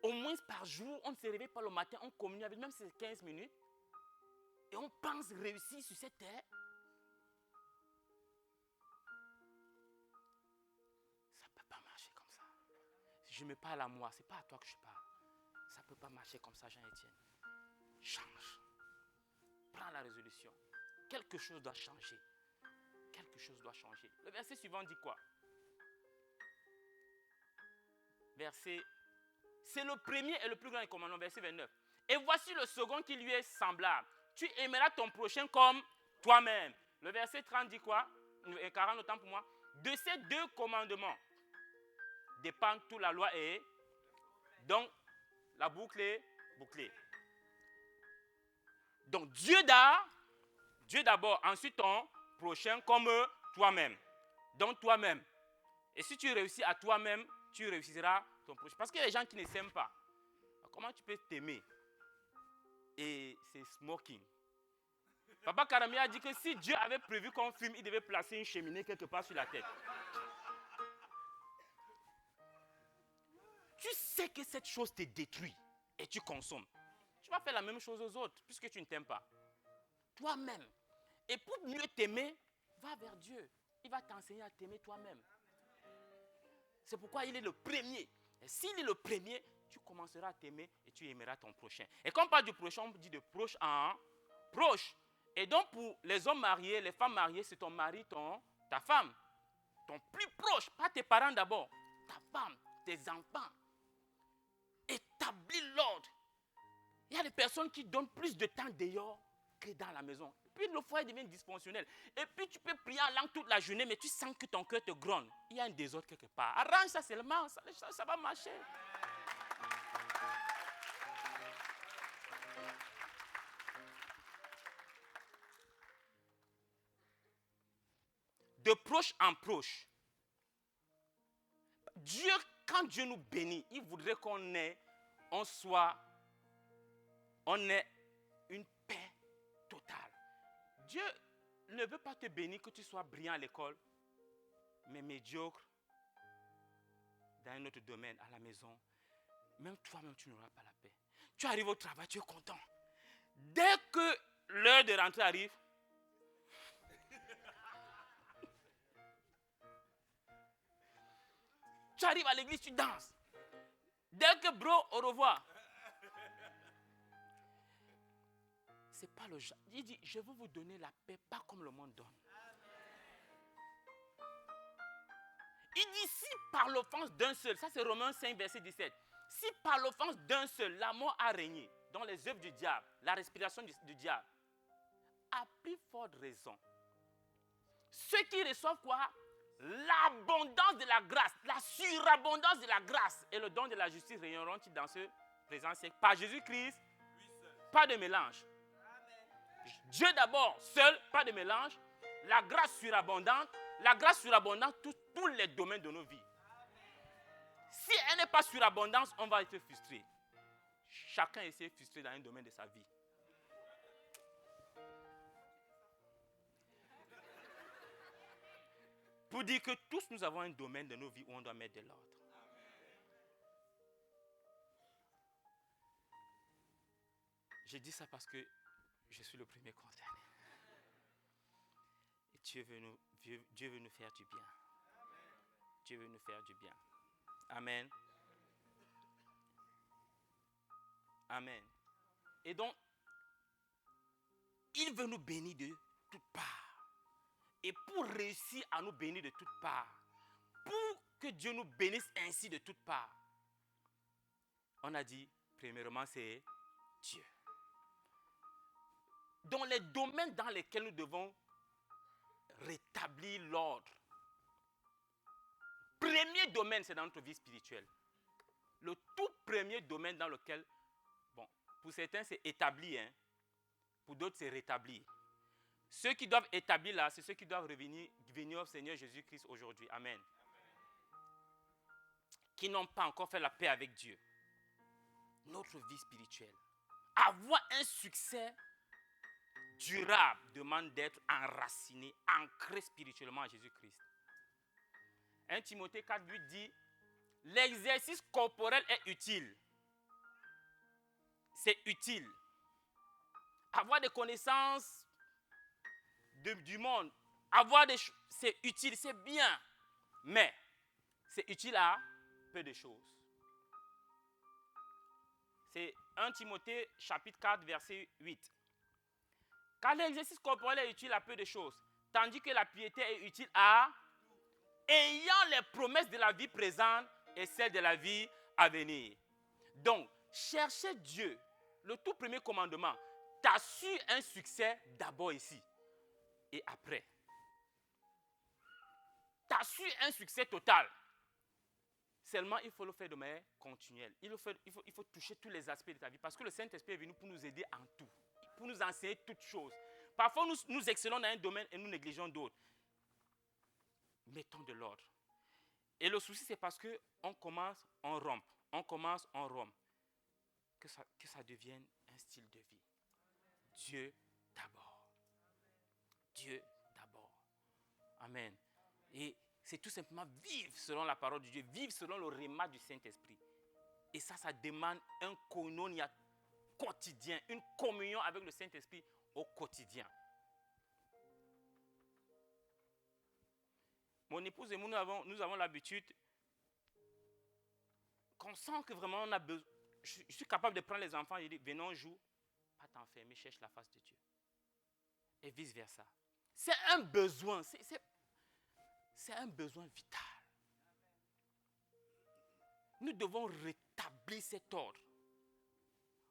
Au moins par jour, on ne se réveille pas le matin, on communie avec, même si c'est 15 minutes. Et on pense réussir sur cette terre. Ça ne peut pas marcher comme ça. Si je me parle à moi, ce n'est pas à toi que je parle. Ça ne peut pas marcher comme ça, Jean-Étienne. Change. Prends la résolution. Quelque chose doit changer. Quelque chose doit changer. Le verset suivant dit quoi? C'est le premier et le plus grand commandement, verset 29. Et voici le second qui lui est semblable. Tu aimeras ton prochain comme toi-même. Le verset 30 dit quoi? 40 autant pour moi. De ces deux commandements dépend toute la loi et donc la boucle est bouclée. Donc Dieu d'abord, ensuite ton prochain comme toi-même. Donc toi-même. Et si tu réussis à toi-même, tu réussiras ton prochain. Parce qu'il y a des gens qui ne s'aiment pas. Comment tu peux t'aimer? Et c'est smoking. Papa Karami a dit que si Dieu avait prévu qu'on fume, il devait placer une cheminée quelque part sur la tête. Tu sais que cette chose te détruit et tu consommes. Tu vas faire la même chose aux autres puisque tu ne t'aimes pas. Toi-même. Et pour mieux t'aimer, va vers Dieu. Il va t'enseigner à t'aimer toi-même. C'est pourquoi il est le premier. Et s'il est le premier, tu commenceras à t'aimer et tu aimeras ton prochain. Et quand on parle du prochain, on dit de proche en proche. Et donc pour les hommes mariés, les femmes mariées, c'est ton mari, ta femme. Ton plus proche, pas tes parents d'abord. Ta femme, tes enfants. Établis l'ordre. Il y a des personnes qui donnent plus de temps dehors que dans la maison. Puis le foyer devient dysfonctionnel. Et puis tu peux prier en langue toute la journée, mais tu sens que ton cœur te gronde. Il y a un désordre quelque part. Arrange ça seulement, ça va marcher. De proche en proche. Dieu, quand Dieu nous bénit, il voudrait qu'on ait une paix totale. Dieu ne veut pas te bénir que tu sois brillant à l'école, mais médiocre dans un autre domaine, à la maison. Même toi-même, tu n'auras pas la paix. Tu arrives au travail, tu es content. Dès que l'heure de rentrer arrive, tu arrives à l'église, tu danses. Dès que bro, au revoir. C'est pas le genre. Il dit, je veux vous donner la paix, pas comme le monde donne. Il dit, si par l'offense d'un seul, ça c'est Romains 5, verset 17. Si par l'offense d'un seul, la mort a régné dans les œuvres du diable, la respiration du diable, à plus forte raison, ceux qui reçoivent quoi? L'abondance de la grâce, la surabondance de la grâce et le don de la justice régneront-ils dans ce présent siècle, par Jésus-Christ, pas de mélange. Dieu d'abord, seul, pas de mélange. La grâce surabondante, tous les domaines de nos vies. Si elle n'est pas surabondante, on va être frustré. Chacun essaie de frustrer dans un domaine de sa vie. Pour dire que tous nous avons un domaine de nos vies où on doit mettre de l'ordre. Je dis ça parce que je suis le premier concerné. Et Dieu veut nous faire du bien. Dieu veut nous faire du bien. Amen. Amen. Et donc, il veut nous bénir de toutes parts. Et pour réussir à nous bénir de toutes parts, pour que Dieu nous bénisse ainsi de toutes parts, on a dit, premièrement, c'est Dieu. Dans les domaines dans lesquels nous devons rétablir l'ordre, premier domaine, c'est dans notre vie spirituelle. Le tout premier domaine dans lequel, bon, pour certains, c'est établi, hein. Pour d'autres, c'est rétabli. Ceux qui doivent établir là, c'est ceux qui doivent venir au Seigneur Jésus-Christ aujourd'hui. Amen. Qui n'ont pas encore fait la paix avec Dieu. Notre vie spirituelle. Avoir un succès durable demande d'être enraciné, ancré spirituellement à Jésus-Christ. 1 Timothée 4:8 dit, l'exercice corporel est utile. C'est utile. Avoir des connaissances du monde, avoir des choses, c'est utile, c'est bien. Mais c'est utile à peu de choses. C'est 1 Timothée chapitre 4 verset 8. Car l'exercice corporel est utile à peu de choses, tandis que la piété est utile à ayant les promesses de la vie présente et celles de la vie à venir. Donc, chercher Dieu, le tout premier commandement, t'assure un succès d'abord ici et après. T'assure un succès total. Seulement, il faut le faire de manière continuelle. Il faut toucher tous les aspects de ta vie parce que le Saint-Esprit est venu pour nous aider en tout, pour nous enseigner toutes choses. Parfois, nous excellons dans un domaine et nous négligeons d'autres. Mettons de l'ordre. Et le souci, c'est parce qu'on commence, on rompt. On commence, on rompt. Que ça devienne un style de vie. Dieu d'abord. Dieu d'abord. Amen. Et c'est tout simplement vivre selon la parole de Dieu, vivre selon le réma du Saint-Esprit. Et ça demande un koinonia quotidien, une communion avec le Saint-Esprit au quotidien. Mon épouse et moi, nous avons l'habitude qu'on sent que vraiment on a besoin. Je suis capable de prendre les enfants et de dire, venons, on joue. Pas t'enfermer, cherche la face de Dieu. Et vice versa. C'est un besoin. C'est un besoin vital. Nous devons rétablir cet ordre.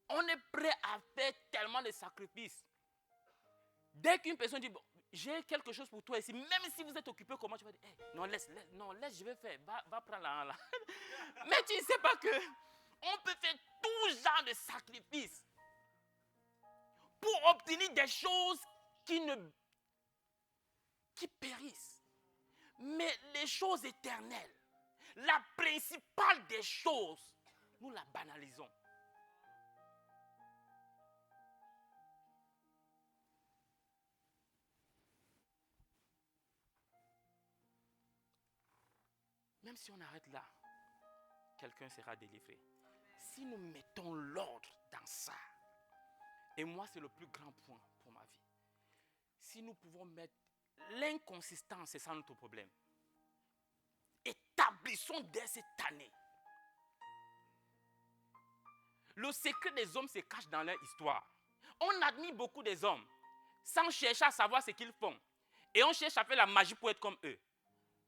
On est prêt à faire tellement de sacrifices. Dès qu'une personne dit, bon, j'ai quelque chose pour toi ici, même si vous êtes occupé, comment tu vas dire, hey, non, laisse, je vais faire, va prendre là. Mais tu ne sais pas que on peut faire tout genre de sacrifices pour obtenir des choses qui périssent. Mais les choses éternelles, la principale des choses, nous la banalisons. Même si on arrête là, quelqu'un sera délivré. Si nous mettons l'ordre dans ça, et moi c'est le plus grand point pour ma vie, si nous pouvons mettre l'inconsistance, c'est ça notre problème. Établissons dès cette année. Le secret des hommes se cache dans leur histoire. On admire beaucoup des hommes sans chercher à savoir ce qu'ils font. Et on cherche à faire la magie pour être comme eux.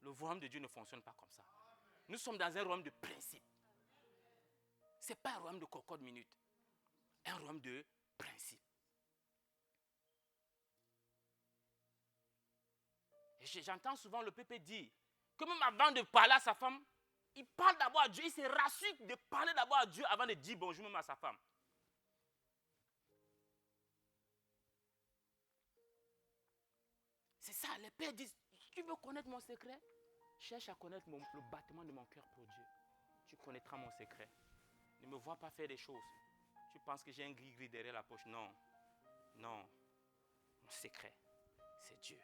Le royaume de Dieu ne fonctionne pas comme ça. Nous sommes dans un royaume de principe. Ce n'est pas un royaume de cocotte minute. Un royaume de principe. Et j'entends souvent le peuple dire que même avant de parler à sa femme, il parle d'abord à Dieu, il se rassure de parler d'abord à Dieu avant de dire bonjour même à sa femme. C'est ça, les pères disent, tu veux connaître mon secret? Cherche à connaître le battement de mon cœur pour Dieu. Tu connaîtras mon secret. Ne me vois pas faire des choses. Tu penses que j'ai un gris-gris derrière la poche? Non. Non. Mon secret, c'est Dieu.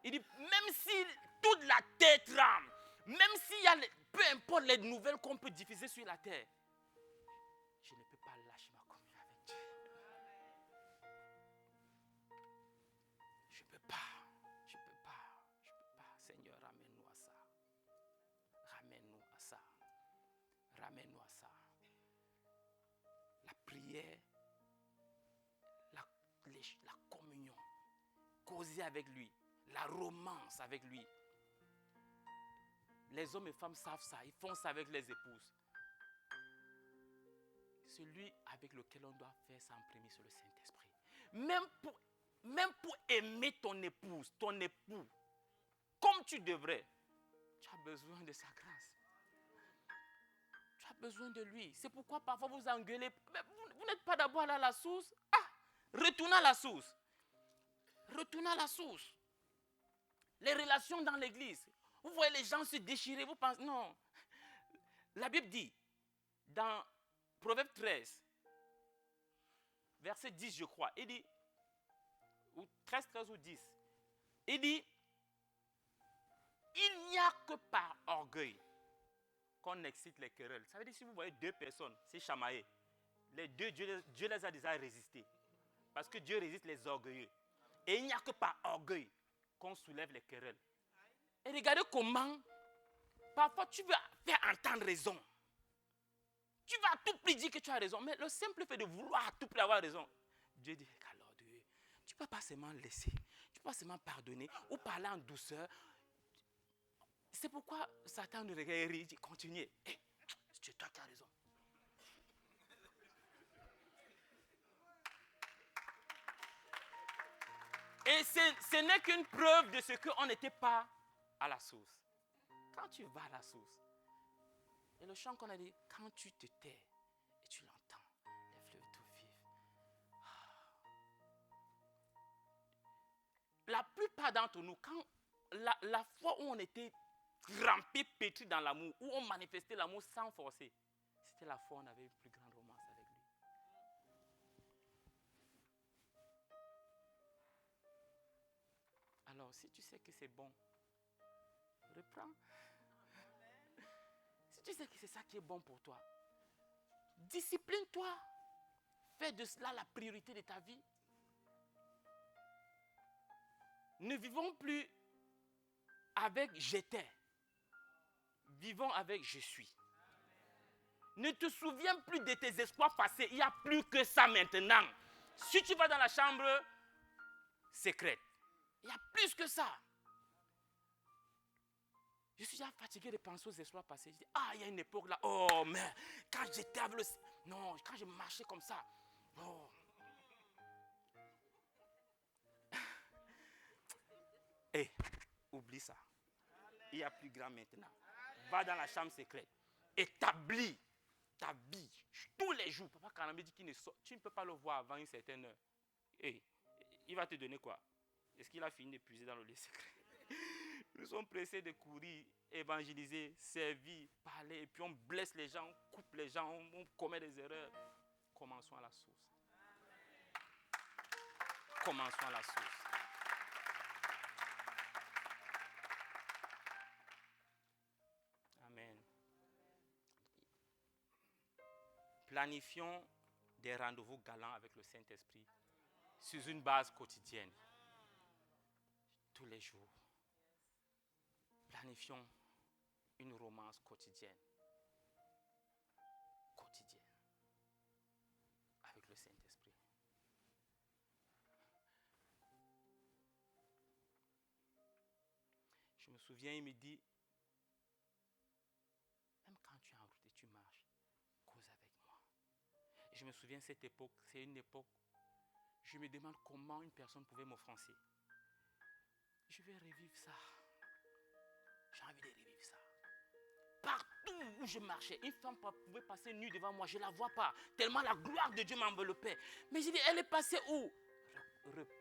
Il dit, même si toute la terre tremble, même s'il y a, peu importe les nouvelles qu'on peut diffuser sur la terre, je ne peux pas lâcher ma communion avec Dieu. Je ne peux pas. Seigneur, ramène-nous à ça. Ramène-nous à ça. Ramène-nous à ça. La prière, la communion, causer avec lui, la romance avec lui. Les hommes et femmes savent ça, ils font ça avec les épouses. Celui avec lequel on doit faire ça en premier, c'est le Saint-Esprit. Même pour aimer ton épouse, ton époux, comme tu devrais, tu as besoin de sa grâce. Tu as besoin de lui. C'est pourquoi parfois vous engueulez. Mais vous n'êtes pas d'abord allé à la source. Retournez à la source. Retournez à la source. Les relations dans l'église. Vous voyez les gens se déchirer. Vous pensez, non. La Bible dit, dans Proverbe 13, verset 10, je crois, il dit, ou 13 ou 10, il dit, il n'y a que par orgueil qu'on excite les querelles. Ça veut dire si vous voyez deux personnes, c'est chamaillé. Les deux, Dieu les a déjà résistés. Parce que Dieu résiste les orgueilleux. Et il n'y a que par orgueil qu'on soulève les querelles. Et regardez comment, parfois tu veux faire entendre raison. Tu vas à tout prix dire que tu as raison. Mais le simple fait de vouloir à tout prix avoir raison. Dieu dit, alors Dieu, tu ne peux pas seulement laisser. Tu ne peux pas seulement pardonner ou parler en douceur. C'est pourquoi Satan nous regarde et rit, dit, continuez. Hey, c'est toi qui as raison. Et ce n'est qu'une preuve de ce qu'on n'était pas à la source. Quand tu vas à la source, et le chant qu'on a dit, quand tu te tais et tu l'entends, les fleuves tout vifs. La plupart d'entre nous, quand la fois où on était trempé, pétri dans l'amour, où on manifestait l'amour sans forcer, c'était la fois où on avait une plus grande romance avec lui. Alors, si tu sais que c'est bon, reprends. Si tu sais que c'est ça qui est bon pour toi, discipline-toi. Fais de cela la priorité de ta vie. Ne vivons plus avec j'étais. Vivons avec je suis. Ne te souviens plus de tes espoirs passés. Il n'y a plus que ça maintenant. Si tu vas dans la chambre secrète, il y a plus que ça. Je suis déjà fatigué de penser aux espoirs passés. Je dis, il y a une époque là. Oh, mais quand j'étais avec le... Non, quand je marchais comme ça. Oh. Oublie ça. Il y a plus grand maintenant. Va dans la chambre secrète. Établis ta vie tous les jours. Papa Kanambe dit qu'il ne sort. Tu ne peux pas le voir avant une certaine heure. Il va te donner quoi? Est-ce qu'il a fini d'épuiser dans le lieu secret? Nous sommes pressés de courir, évangéliser, servir, parler, et puis on blesse les gens, on coupe les gens, on commet des erreurs. Commençons à la source. Commençons à la source. Amen. Planifions des rendez-vous galants avec le Saint-Esprit sur une base quotidienne. Tous les jours. Planifions une romance quotidienne. Quotidienne. Avec le Saint-Esprit. Je me souviens, il me dit, même quand tu es en route et tu marches, cause avec moi. Et je me souviens, cette époque, c'est une époque, je me demande comment une personne pouvait m'offenser. Je vais revivre ça. J'ai envie de revivre ça. Partout où je marchais, une femme pouvait passer nue devant moi, je ne la vois pas, tellement la gloire de Dieu m'enveloppait. Mais j'ai dit, elle est passée où?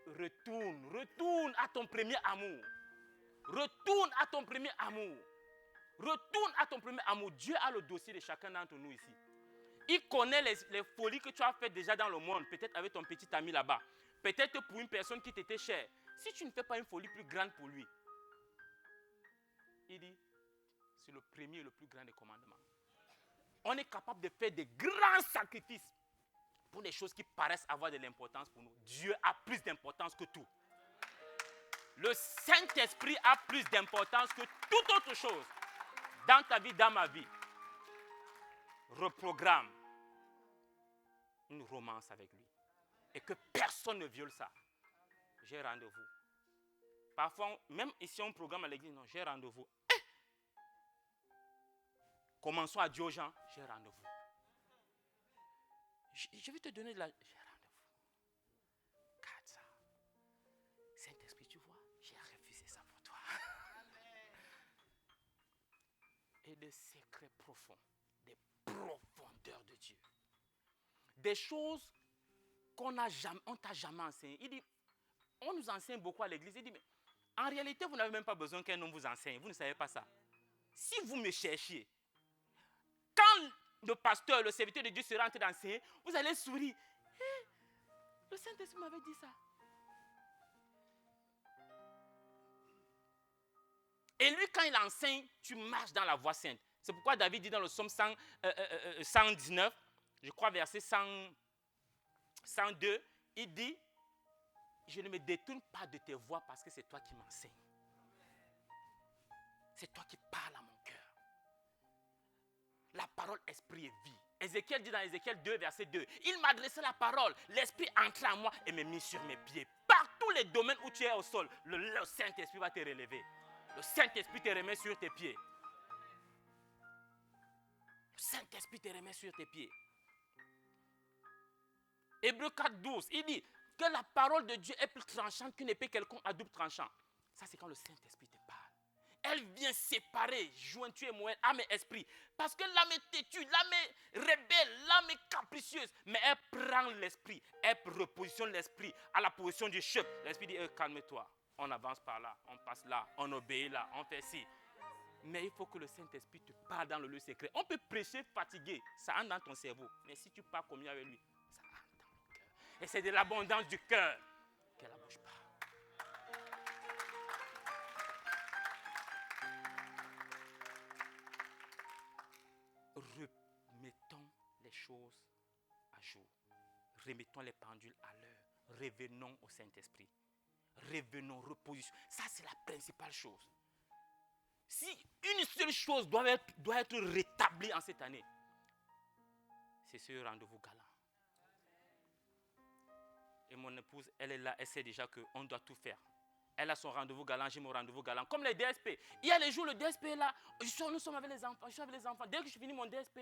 Retourne à ton premier amour. Retourne à ton premier amour. Retourne à ton premier amour. Dieu a le dossier de chacun d'entre nous ici. Il connaît les folies que tu as faites déjà dans le monde, peut-être avec ton petit ami là-bas, peut-être pour une personne qui t'était chère. Si tu ne fais pas une folie plus grande pour lui, il dit, c'est le premier et le plus grand des commandements. On est capable de faire des grands sacrifices pour des choses qui paraissent avoir de l'importance pour nous. Dieu a plus d'importance que tout. Le Saint-Esprit a plus d'importance que toute autre chose. Dans ta vie, dans ma vie. Reprogramme une romance avec lui. Et que personne ne viole ça. J'ai rendez-vous. Parfois, même ici on programme à l'église, non, j'ai rendez-vous. Commençons à dire aux gens, j'ai rendez-vous. Je vais te donner de la... J'ai rendez-vous. Garde ça. Saint-Esprit, tu vois, j'ai refusé ça pour toi. Et des secrets profonds, des profondeurs de Dieu. Des choses qu'on ne t'a jamais enseignées. Il dit, on nous enseigne beaucoup à l'église. Il dit, mais en réalité, vous n'avez même pas besoin qu'un homme vous enseigne. Vous ne savez pas ça. Si vous me cherchiez, quand le pasteur, le serviteur de Dieu sera en train d'enseigner, vous allez sourire. Hey, le Saint-Esprit m'avait dit ça. Et lui, quand il enseigne, tu marches dans la voie sainte. C'est pourquoi David dit dans le psaume 119, je crois verset 102, il dit, je ne me détourne pas de tes voies parce que c'est toi qui m'enseignes. C'est toi qui parles à mon cœur. La parole esprit et vie. Ézéchiel dit dans Ézéchiel 2, verset 2, il m'adressait la parole, l'esprit entra en moi et me mit sur mes pieds. Par tous les domaines où tu es au sol, le Saint-Esprit va te relever. Le Saint-Esprit te remet sur tes pieds. Le Saint-Esprit te remet sur tes pieds. Hébreux 4, 12, il dit que la parole de Dieu est plus tranchante qu'une épée quelconque à double tranchant. Ça, c'est quand le Saint-Esprit te parle. Elle vient séparer jointure et moelle, âme et esprit. Parce que l'âme est têtue, l'âme est rebelle, l'âme est capricieuse. Mais elle prend l'esprit, elle repositionne l'esprit à la position du chef. L'esprit dit, calme-toi. On avance par là, on passe là, on obéit là, on fait ci. Mais il faut que le Saint-Esprit te parle dans le lieu secret. On peut prêcher fatigué, ça entre dans ton cerveau. Mais si tu pars communier avec lui, ça entre dans le cœur. Et c'est de l'abondance du cœur que la bouche parle. Remettons les choses à jour. Remettons les pendules à l'heure. Revenons au Saint-Esprit. Revenons, reposition. Ça, c'est la principale chose. Si une seule chose doit être rétablie en cette année, c'est ce rendez-vous galant. Et mon épouse, elle est là, elle sait déjà qu'on doit tout faire. Elle a son rendez-vous galant, j'ai mon rendez-vous galant. Comme les DSP. Il y a les jours, le DSP est là. Nous sommes avec les enfants. Je suis avec les enfants. Dès que je finis mon DSP,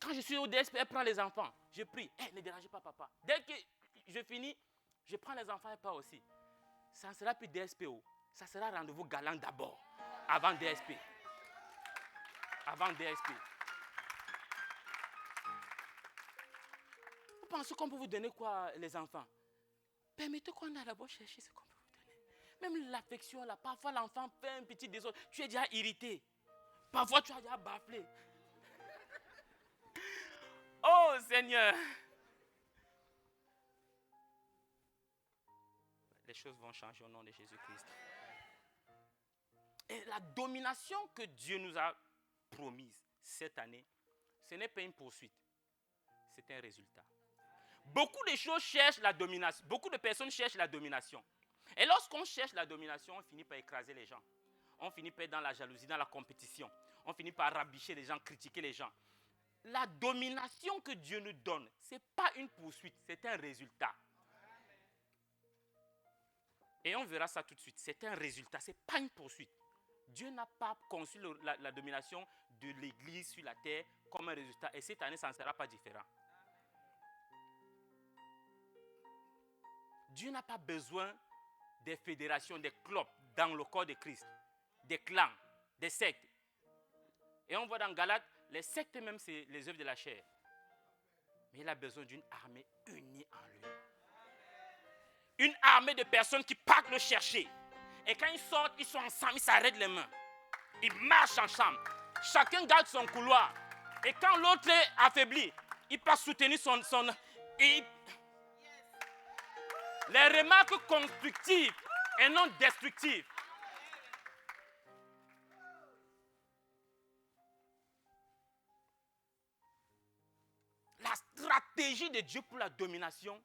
quand je suis au DSP, elle prend les enfants. Je prie. Ne dérangez pas papa. Dès que je finis, je prends les enfants et pas aussi. Ça ne sera plus DSPO. Ça sera rendez-vous galant d'abord. Avant DSP. Avant DSP. Vous pensez qu'on peut vous donner quoi, les enfants? Permettez qu'on aille d'abord chercher ce qu'on peut vous donner. Même l'affection, là, parfois l'enfant fait un petit désordre. Tu es déjà irrité. Parfois tu as déjà baflé. Oh Seigneur. Les choses vont changer au nom de Jésus-Christ. Et la domination que Dieu nous a promise cette année, ce n'est pas une poursuite, c'est un résultat. Beaucoup de choses cherchent la domination, beaucoup de personnes cherchent la domination. Et lorsqu'on cherche la domination, on finit par écraser les gens. On finit par être dans la jalousie, dans la compétition. On finit par rabicher les gens, critiquer les gens. La domination que Dieu nous donne, ce n'est pas une poursuite, c'est un résultat. Et on verra ça tout de suite. C'est un résultat, ce n'est pas une poursuite. Dieu n'a pas conçu la domination de l'Église sur la terre comme un résultat. Et cette année, ça ne sera pas différent. Dieu n'a pas besoin des fédérations, des clubs dans le corps de Christ, des clans, des sectes. Et on voit dans Galates, les sectes même, c'est les œuvres de la chair. Mais il a besoin d'une armée unie en lui. Une armée de personnes qui partent le chercher. Et quand ils sortent, ils sont ensemble, ils s'arrêtent les mains. Ils marchent ensemble. Chacun garde son couloir. Et quand l'autre est affaibli, il passe soutenir son et les remarques constructives et non destructives. La stratégie de Dieu pour la domination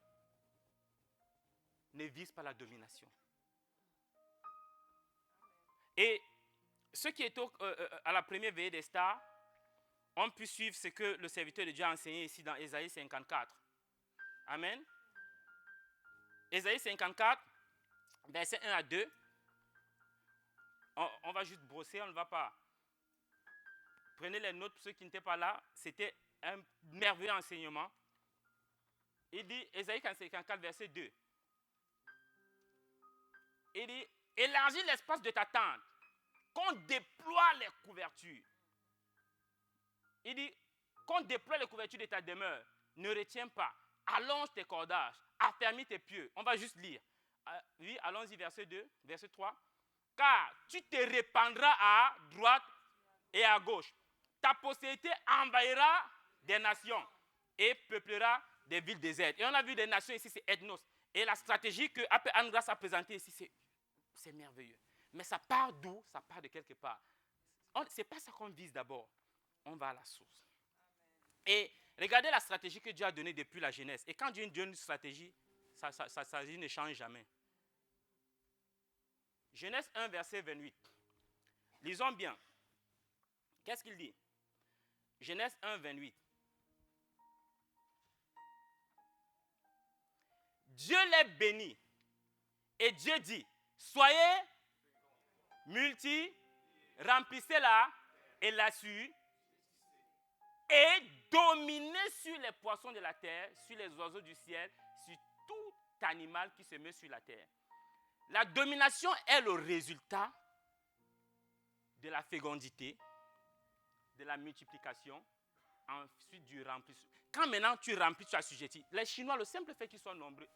ne vise pas la domination. Et ceux qui étaient à la première veillée des stars ont pu suivre ce que le serviteur de Dieu a enseigné ici dans Ésaïe 54. Amen. Ésaïe 54, versets 1 à 2. On va juste brosser, on ne va pas. Prenez les notes pour ceux qui n'étaient pas là. C'était un merveilleux enseignement. Il dit, Ésaïe 54, verset 2. Il dit, élargis l'espace de ta tente, qu'on déploie les couvertures. Il dit, qu'on déploie les couvertures de ta demeure, ne retiens pas, allonge tes cordages, affermis tes pieux. On va juste lire. Oui, allons-y, verset 2, verset 3. Car tu te répandras à droite et à gauche. Ta postérité envahira des nations et peuplera des villes désertes. Et on a vu des nations ici, c'est ethnos. Et la stratégie que Anne Grace a présentée ici, c'est merveilleux. Mais ça part d'où? Ça part de quelque part. Ce n'est pas ça qu'on vise d'abord. On va à la source. Et regardez la stratégie que Dieu a donnée depuis la Genèse. Et quand Dieu donne une stratégie, sa stratégie ne change jamais. Genèse 1, verset 28. Lisons bien. Qu'est-ce qu'il dit? Genèse 1, 28. Dieu les bénit. Et Dieu dit, soyez remplissez-la et la suie, et dominez sur les poissons de la terre, sur les oiseaux du ciel, sur tout animal qui se met sur la terre. La domination est le résultat de la fécondité, de la multiplication, ensuite du remplissage. Quand maintenant tu remplis, tu assujettis. Les Chinois, le simple fait qu'ils soient nombreux,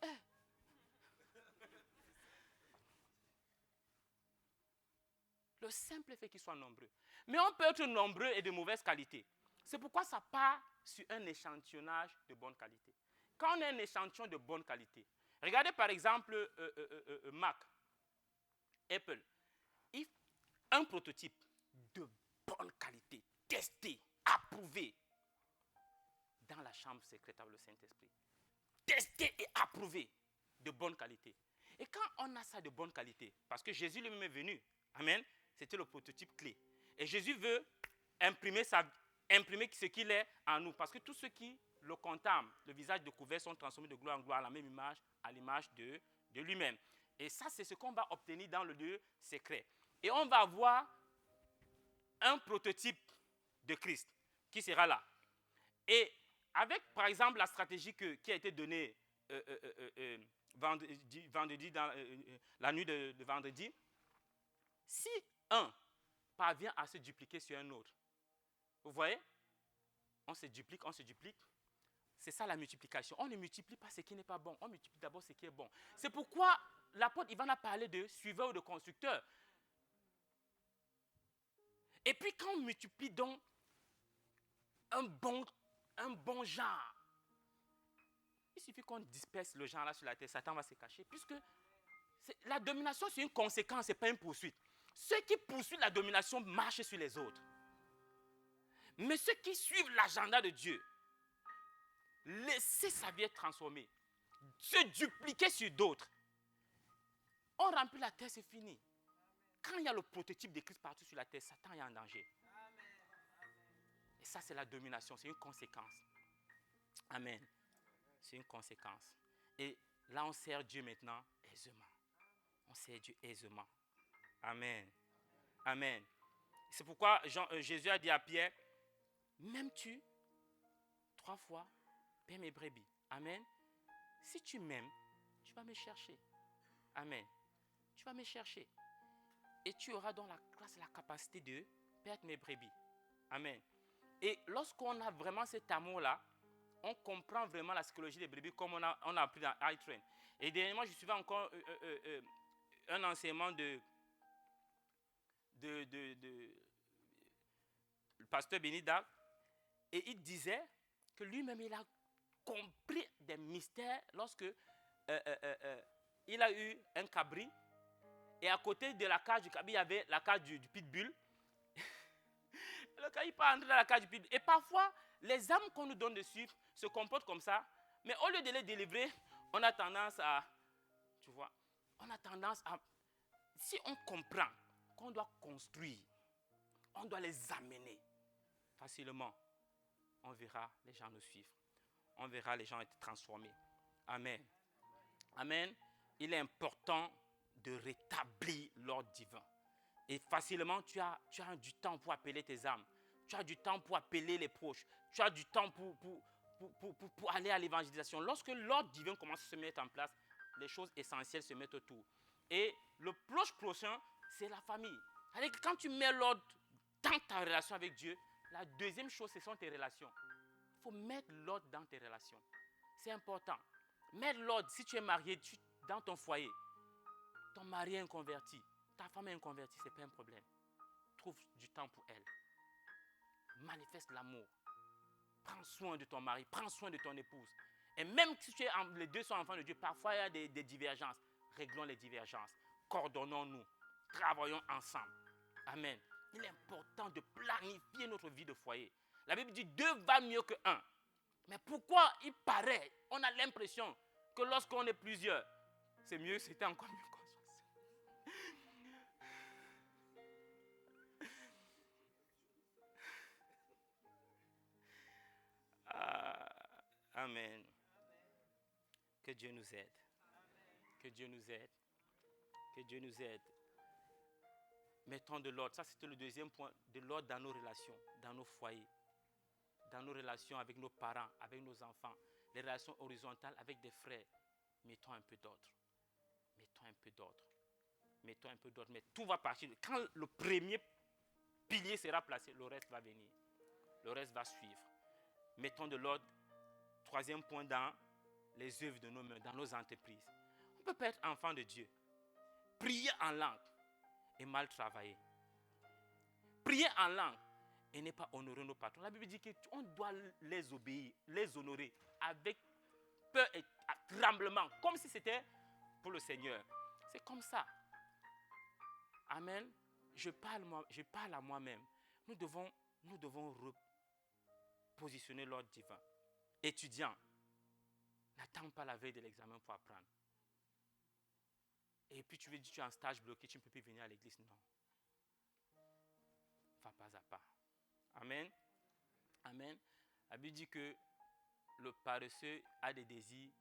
le simple fait qu'ils soient nombreux. Mais on peut être nombreux et de mauvaise qualité. C'est pourquoi ça part sur un échantillonnage de bonne qualité. Quand on a un échantillon de bonne qualité, regardez par exemple Mac, Apple. Un prototype de bonne qualité, testé, approuvé dans la chambre secrète avec le Saint-Esprit. Testé et approuvé de bonne qualité. Et quand on a ça de bonne qualité, parce que Jésus lui-même est venu, amen, c'était le prototype clé. Et Jésus veut imprimer ce qu'il est en nous. Parce que tous ceux qui le contemplent, le visage découvert, sont transformés de gloire en gloire à la même image, à l'image de lui-même. Et ça, c'est ce qu'on va obtenir dans le lieu secret. Et on va avoir un prototype de Christ qui sera là. Et avec, par exemple, la stratégie qui a été donnée vendredi, dans la nuit de vendredi, si un parvient à se dupliquer sur un autre, vous voyez, on se duplique. C'est ça la multiplication. On ne multiplie pas ce qui n'est pas bon. On multiplie d'abord ce qui est bon. C'est pourquoi l'apôtre Ivan a parlé de suiveur ou de constructeur. Et puis quand on multiplie donc un bon genre, il suffit qu'on disperse le genre là sur la terre, Satan va se cacher. Puisque la domination, c'est une conséquence, ce n'est pas une poursuite. Ceux qui poursuivent la domination marchent sur les autres. Mais ceux qui suivent l'agenda de Dieu, laisser sa vie être transformée, se dupliquer sur d'autres, on remplit la terre, c'est fini. Quand il y a le prototype de Christ partout sur la terre, Satan est en danger. Et ça, c'est la domination, c'est une conséquence. Amen. C'est une conséquence. Et là, on sert Dieu maintenant aisément. On sert Dieu aisément. Amen. Amen. C'est pourquoi Jésus a dit à Pierre, m'aimes-tu 3 fois, paie mes brebis. Amen. Si tu m'aimes, tu vas me chercher. Amen. Tu vas me chercher. Et tu auras donc la grâce et la capacité de perdre mes brebis. Amen. Et lorsqu'on a vraiment cet amour-là, on comprend vraiment la psychologie des brebis comme on a appris dans iTrain. Et dernièrement, je suivais encore un enseignement de le pasteur Benida, et il disait que lui-même, il a compris des mystères lorsque il a eu un cabri, et à côté de la cage du cabri, il y avait la cage du pitbull. Le cabri peut entrer dans la cage du pitbull. Et parfois, les âmes qu'on nous donne de suivre se comportent comme ça, mais au lieu de les délivrer, on a tendance à, tu vois, si on comprend qu'on doit construire, on doit les amener facilement, on verra les gens nous suivre. On verra les gens être transformés. Amen. Amen. Il est important de rétablir l'ordre divin. Et facilement, tu as du temps pour appeler tes âmes. Tu as du temps pour appeler les proches. Tu as du temps pour aller à l'évangélisation. Lorsque l'ordre divin commence à se mettre en place, les choses essentielles se mettent autour. Et le prochain, c'est la famille. C'est-à-dire que quand tu mets l'ordre dans ta relation avec Dieu, la deuxième chose, ce sont tes relations. Il faut mettre l'ordre dans tes relations. C'est important. Mettre l'ordre, si tu es marié dans ton foyer, ton mari est inconverti, ta femme est inconvertie, ce n'est pas un problème. Trouve du temps pour elle. Manifeste l'amour. Prends soin de ton mari, prends soin de ton épouse. Et même si les deux sont enfants de Dieu, parfois il y a des divergences. Réglons les divergences. Coordonnons-nous. Travaillons ensemble. Amen. Il est important de planifier notre vie de foyer. La Bible dit 2 va mieux que 1. Mais pourquoi il paraît, on a l'impression que lorsqu'on est plusieurs, c'est mieux, c'était encore mieux qu'on soit seul. Amen. Que Dieu nous aide. Que Dieu nous aide. Que Dieu nous aide. Mettons de l'ordre. Ça, c'était le deuxième point. De l'ordre dans nos relations, dans nos foyers. Dans nos relations avec nos parents, avec nos enfants. Les relations horizontales avec des frères. Mettons un peu d'ordre. Mettons un peu d'ordre. Mettons un peu d'ordre. Mais tout va partir. Quand le premier pilier sera placé, le reste va venir. Le reste va suivre. Mettons de l'ordre. 3e point dans les œuvres de nos mains, dans nos entreprises. On ne peut pas être enfant de Dieu. Prier en langue et mal travailler. Prier en langue et ne pas honorer nos patrons. La Bible dit qu'on doit les obéir, les honorer avec peur et tremblement, comme si c'était pour le Seigneur. C'est comme ça. Amen. Je parle à moi-même. Nous devons repositionner l'ordre divin. Étudiant, n'attends pas la veille de l'examen pour apprendre. Et puis tu veux dire, tu es en stage bloqué, tu ne peux plus venir à l'église. Non. Va pas à pas. Amen. Amen. La Bible dit que le paresseux a des désirs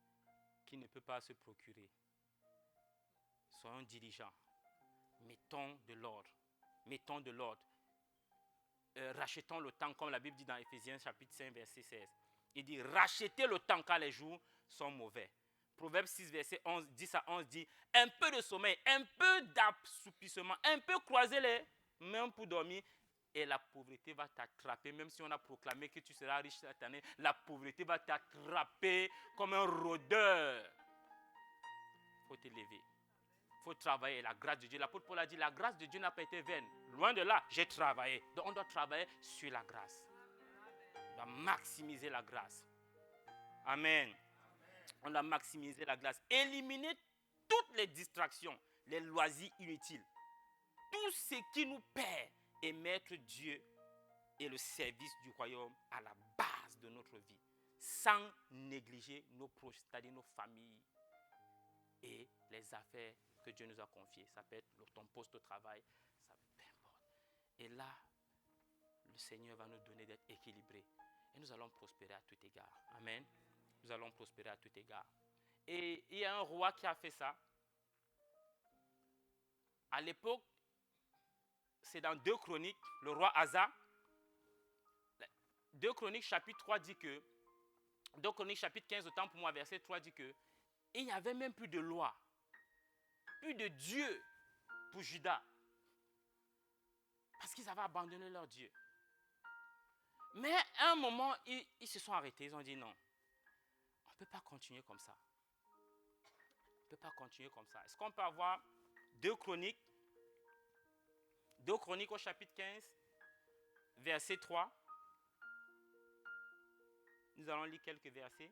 qu'il ne peut pas se procurer. Soyons diligents. Mettons de l'ordre. Mettons de l'ordre. Rachetons le temps, comme la Bible dit dans Éphésiens chapitre 5, verset 16. Il dit, rachetez le temps car les jours sont mauvais. Proverbe 6, verset 10 à 11 dit, un peu de sommeil, un peu d'assoupissement, un peu croiser les mains pour dormir et la pauvreté va t'attraper. Même si on a proclamé que tu seras riche cette année, la pauvreté va t'attraper comme un rôdeur. Il faut t'élever. Il faut travailler. La grâce de Dieu. L'apôtre Paul a dit, la grâce de Dieu n'a pas été vaine. Loin de là, j'ai travaillé. Donc on doit travailler sur la grâce. On doit maximiser la grâce. Amen. On doit maximiser la grâce. Éliminer toutes les distractions, les loisirs inutiles. Tout ce qui nous perd et mettre Dieu et le service du royaume à la base de notre vie. Sans négliger nos proches, c'est-à-dire nos familles et les affaires que Dieu nous a confiées. Ça peut être ton poste au travail, ça peu importe. Et là, le Seigneur va nous donner d'être équilibrés. Et nous allons prospérer à tout égard. Amen. Nous allons prospérer à tout égard. Et il y a un roi qui a fait ça. À l'époque, c'est dans 2 Chroniques, le roi Asa. 2 Chroniques chapitre 3 dit que, 2 Chroniques chapitre 15, autant pour moi, verset 3 dit que, il n'y avait même plus de loi, plus de Dieu pour Juda. Parce qu'ils avaient abandonné leur Dieu. Mais à un moment, ils se sont arrêtés. Ils ont dit non, on ne peut pas continuer comme ça. On ne peut pas continuer comme ça. Est-ce qu'on peut avoir 2 Chroniques au chapitre 15, verset 3. Nous allons lire quelques versets.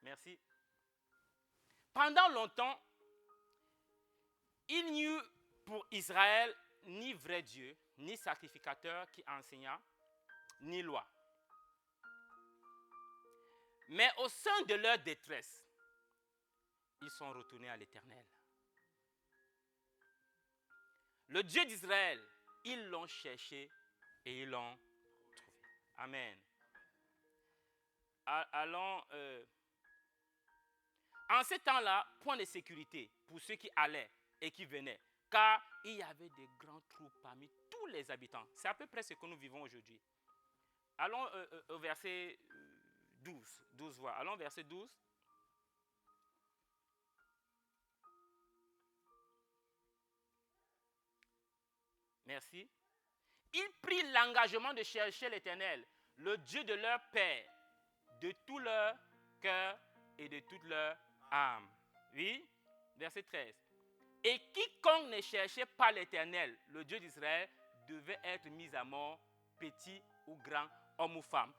Merci. Pendant longtemps, il n'y eut pour Israël ni vrai Dieu, ni sacrificateur qui enseigna, ni loi. Mais au sein de leur détresse, ils sont retournés à l'Éternel. Le Dieu d'Israël, ils l'ont cherché et ils l'ont trouvé. Amen. Allons. En ce temps-là, point de sécurité pour ceux qui allaient et qui venaient, car il y avait de grands trous parmi tous les habitants. C'est à peu près ce que nous vivons aujourd'hui. Allons au verset 12 voix. Allons au verset 12. Merci. Ils prirent l'engagement de chercher l'Éternel, le Dieu de leur père, de tout leur cœur et de toute leur âme. Oui, verset 13. Et quiconque ne cherchait pas l'Éternel, le Dieu d'Israël, devait être mis à mort, petit ou grand, homme ou femme.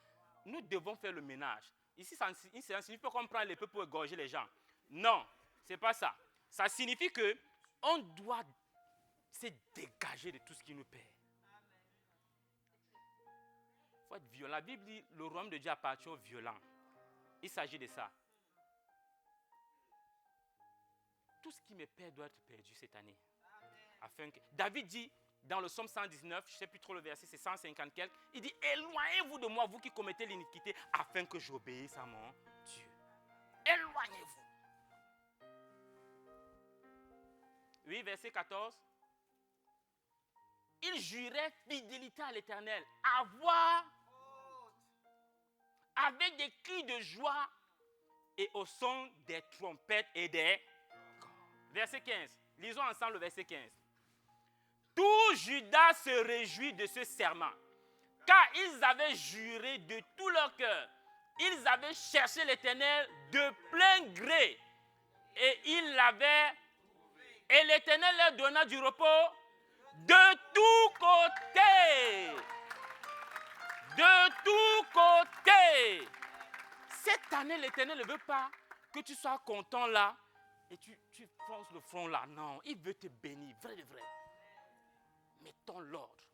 Nous devons faire le ménage. Ici, ça ne signifie pas qu'on prend l'épée pour égorger les gens. Non, ce n'est pas ça. Ça signifie qu'on doit se dégager de tout ce qui nous perd. Il faut être violent. La Bible dit le royaume de Dieu appartient aux violents. Il s'agit de ça. Tout ce qui me perd doit être perdu cette année. Afin que... David dit dans le psaume 119, je ne sais plus trop le verset, c'est 150 quelques, il dit éloignez-vous de moi, vous qui commettez l'iniquité, afin que j'obéisse à mon Dieu. Éloignez-vous. Oui, verset 14. Il jurait fidélité à l'Éternel, avec des cris de joie et au son des trompettes et des corps. Verset 15. Lisons ensemble le verset 15. Tout Juda se réjouit de ce serment, car ils avaient juré de tout leur cœur. Ils avaient cherché l'Éternel de plein gré. Et et l'Éternel leur donna du repos de tous côtés. De tous côtés. Cette année, l'Éternel ne veut pas que tu sois content là et tu fonces le front là. Non, il veut te bénir, vrai de vrai. Mettons l'ordre.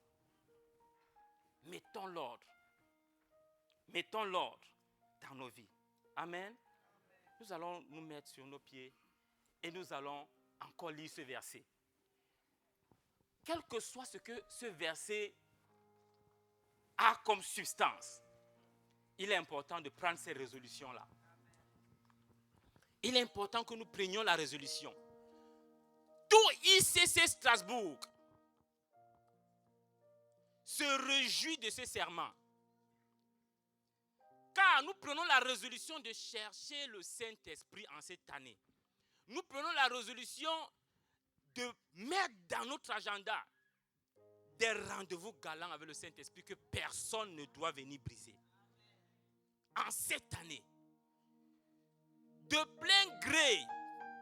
Mettons l'ordre. Mettons l'ordre dans nos vies. Amen. Nous allons nous mettre sur nos pieds et nous allons encore lire ce verset. Quel que soit ce que ce verset a comme substance, il est important de prendre ces résolutions-là. Il est important que nous prenions la résolution. Tout ICC Strasbourg se réjouit de ce serment. Car nous prenons la résolution de chercher le Saint-Esprit en cette année. Nous prenons la résolution de mettre dans notre agenda des rendez-vous galants avec le Saint-Esprit que personne ne doit venir briser. En cette année, de plein gré,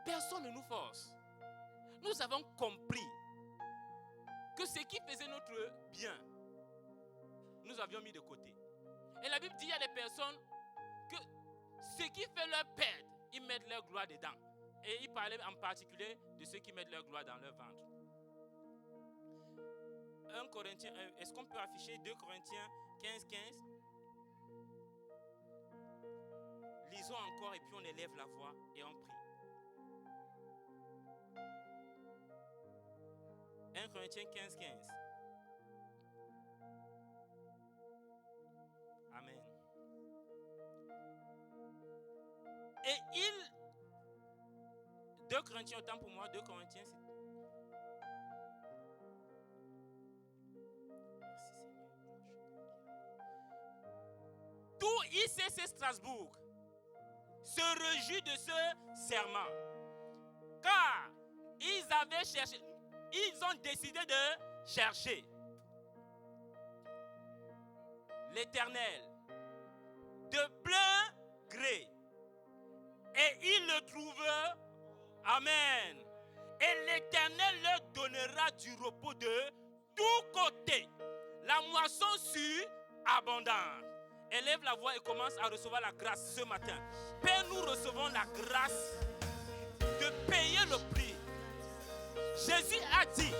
personne ne nous force. Nous avons compris que ce qui faisait notre bien, nous avions mis de côté. Et la Bible dit qu'il y a des personnes que ce qui fait leur perte, ils mettent leur gloire dedans. Et il parlait en particulier de ceux qui mettent leur gloire dans leur ventre. 1 Corinthiens, est-ce qu'on peut afficher 2 Corinthiens 15, 15? Lisons encore et puis on élève la voix et on prie. 1 Corinthiens 15, 15. Amen. Et 2 Corinthiens, autant pour moi, 2 Corinthiens, c'est... Tout ICC Strasbourg se réjouit de ce serment. Car ils avaient cherché, ils ont décidé de chercher. l'Éternel de plein gré. Et ils le trouvent. Amen. Et l'Éternel leur donnera du repos de tous côtés. La moisson surabondante. Élève la voix et commence à recevoir la grâce ce matin. Père, nous recevons la grâce de payer le prix. Jésus a dit,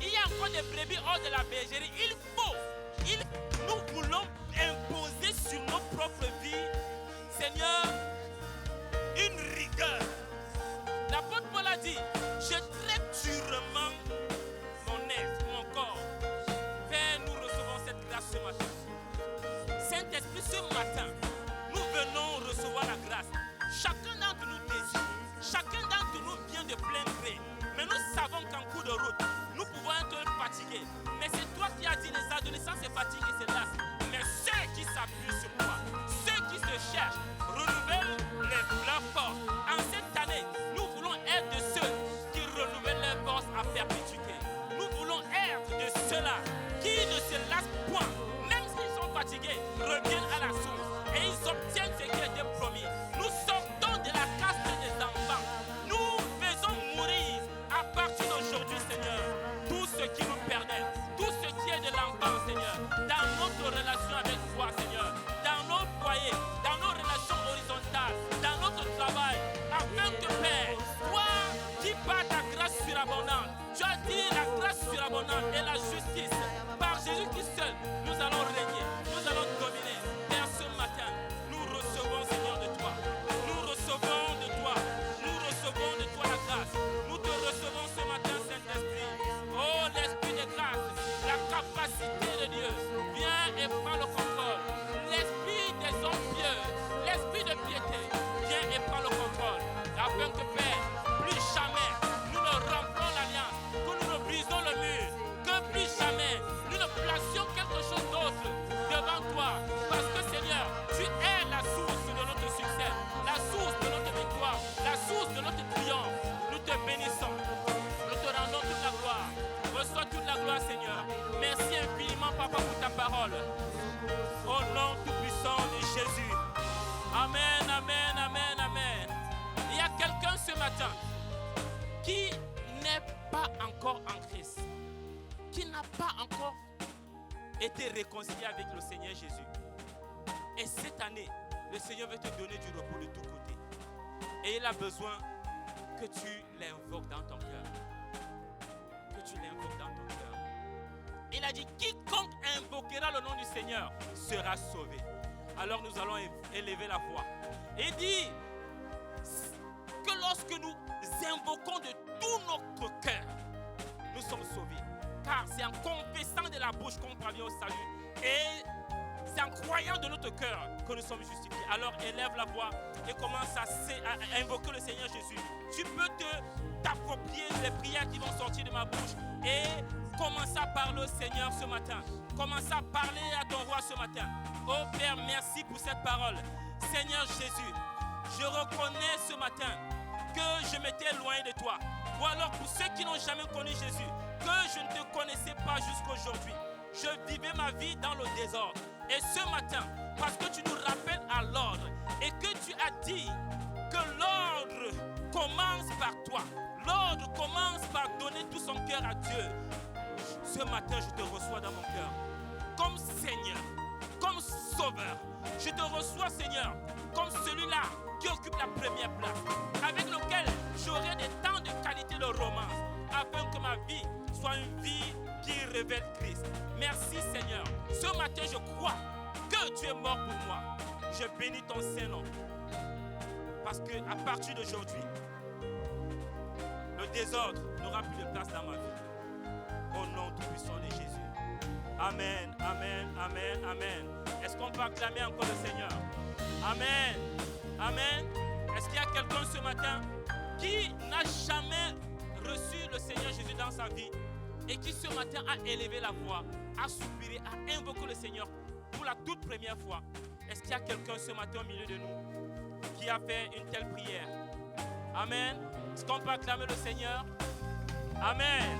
il y a encore des brebis hors de la bergerie. Nous voulons imposer sur nos propres vies, Seigneur, une rigueur. L'apôtre Paul a dit, je traite durement mon être, mon corps. Père, nous recevons cette grâce ce matin. Saint-Esprit, ce matin, nous venons recevoir la grâce. Chacun d'entre nous désire, chacun d'entre nous vient de plein gré. Mais nous savons qu'en cours de route, nous pouvons être fatigués. Mais c'est toi qui as dit les adolescents se fatiguent et se lassent. Mais ceux qui s'appuient sur toi, ceux qui se cherchent, renouvellent leurs forces. En cette année, nous voulons être de ceux qui renouvellent leurs forces à perpétuité. Nous voulons être de ceux-là qui ne se lassent point. Même s'ils sont fatigués, reviennent à la source. Et ils obtiennent ce qui a été promis. Nous sortons de la caste des enfants. Nous faisons mourir à partir d'aujourd'hui, Seigneur, tout ce qui nous perdait, tout ce qui est de l'enfant, Seigneur, dans notre relation avec toi, Seigneur, dans nos foyers, dans nos relations horizontales, dans notre travail, afin que, Père, toi qui par ta grâce surabondante, tu as dit la grâce surabondante et la justice, par Jésus-Christ seul, nous allons régner, nous allons dominer. Père, ce matin, nous recevons, Seigneur, de toi. Nous recevons de toi. Nous recevons de toi la grâce. Nous te recevons ce matin, Saint-Esprit. Oh, l'Esprit de grâce, la capacité de Dieu. Viens et prends le contrôle. L'Esprit des hommes pieux, l'Esprit de piété, viens et prends le contrôle. Afin que, Père, plus jamais nous ne rompons l'alliance, que nous ne brisons le mur, que plus jamais nous ne placions quelque chose d'autre devant toi. Parce que, Seigneur, tu es la source de notre succès, la source de notre victoire, la source de notre triomphe. Nous te bénissons. Nous te rendons toute la gloire. Reçois toute la gloire, Seigneur. Merci infiniment, Papa, pour ta parole. Au nom tout-puissant de Jésus. Amen, amen, amen, amen. Il y a quelqu'un ce matin qui n'est pas encore en Christ, qui n'a pas encore été réconcilié avec le Seigneur Jésus. Et cette année, le Seigneur veut te donner du repos de tous côtés. Et il a besoin que tu l'invoques dans ton cœur. Que tu l'invoques dans ton cœur. Il a dit, quiconque invoquera le nom du Seigneur sera sauvé. Alors nous allons élever la voix. Et dit que lorsque nous invoquons de tout notre cœur, nous sommes sauvés. Car c'est en confessant de la bouche qu'on parvient au salut. Et c'est en croyant de notre cœur que nous sommes justifiés. Alors élève la voix et commence à invoquer le Seigneur Jésus. Tu peux t'approprier les prières qui vont sortir de ma bouche et commencer à parler au Seigneur ce matin. Commence à parler à ton roi ce matin. Oh Père, merci pour cette parole. Seigneur Jésus, je reconnais ce matin que je m'étais éloigné de toi. Ou alors pour ceux qui n'ont jamais connu Jésus, que je ne te connaissais pas jusqu'à aujourd'hui. Je vivais ma vie dans le désordre. Et ce matin, parce que tu nous rappelles à l'ordre et que tu as dit que l'ordre commence par toi. L'ordre commence par donner tout son cœur à Dieu. Ce matin, je te reçois dans mon cœur comme Seigneur, comme Sauveur. Je te reçois, Seigneur, comme celui-là qui occupe la première place, avec lequel j'aurai des temps de qualité de romance, afin que ma vie soit une vie qui révèle Christ. Merci, Seigneur. Ce matin, je crois que tu es mort pour moi. Je bénis ton Saint-Nom. Parce qu'à partir d'aujourd'hui, le désordre n'aura plus de place dans ma vie. Au nom tout-puissant de Jésus. Amen, amen, amen, amen. Est-ce qu'on peut acclamer encore le Seigneur? Amen, amen. Est-ce qu'il y a quelqu'un ce matin qui n'a jamais reçu le Seigneur Jésus dans sa vie et qui ce matin a élevé la voix, a soupiré, a invoqué le Seigneur pour la toute première fois? Est-ce qu'il y a quelqu'un ce matin au milieu de nous qui a fait une telle prière? Amen. Est-ce qu'on peut acclamer le Seigneur? Amen.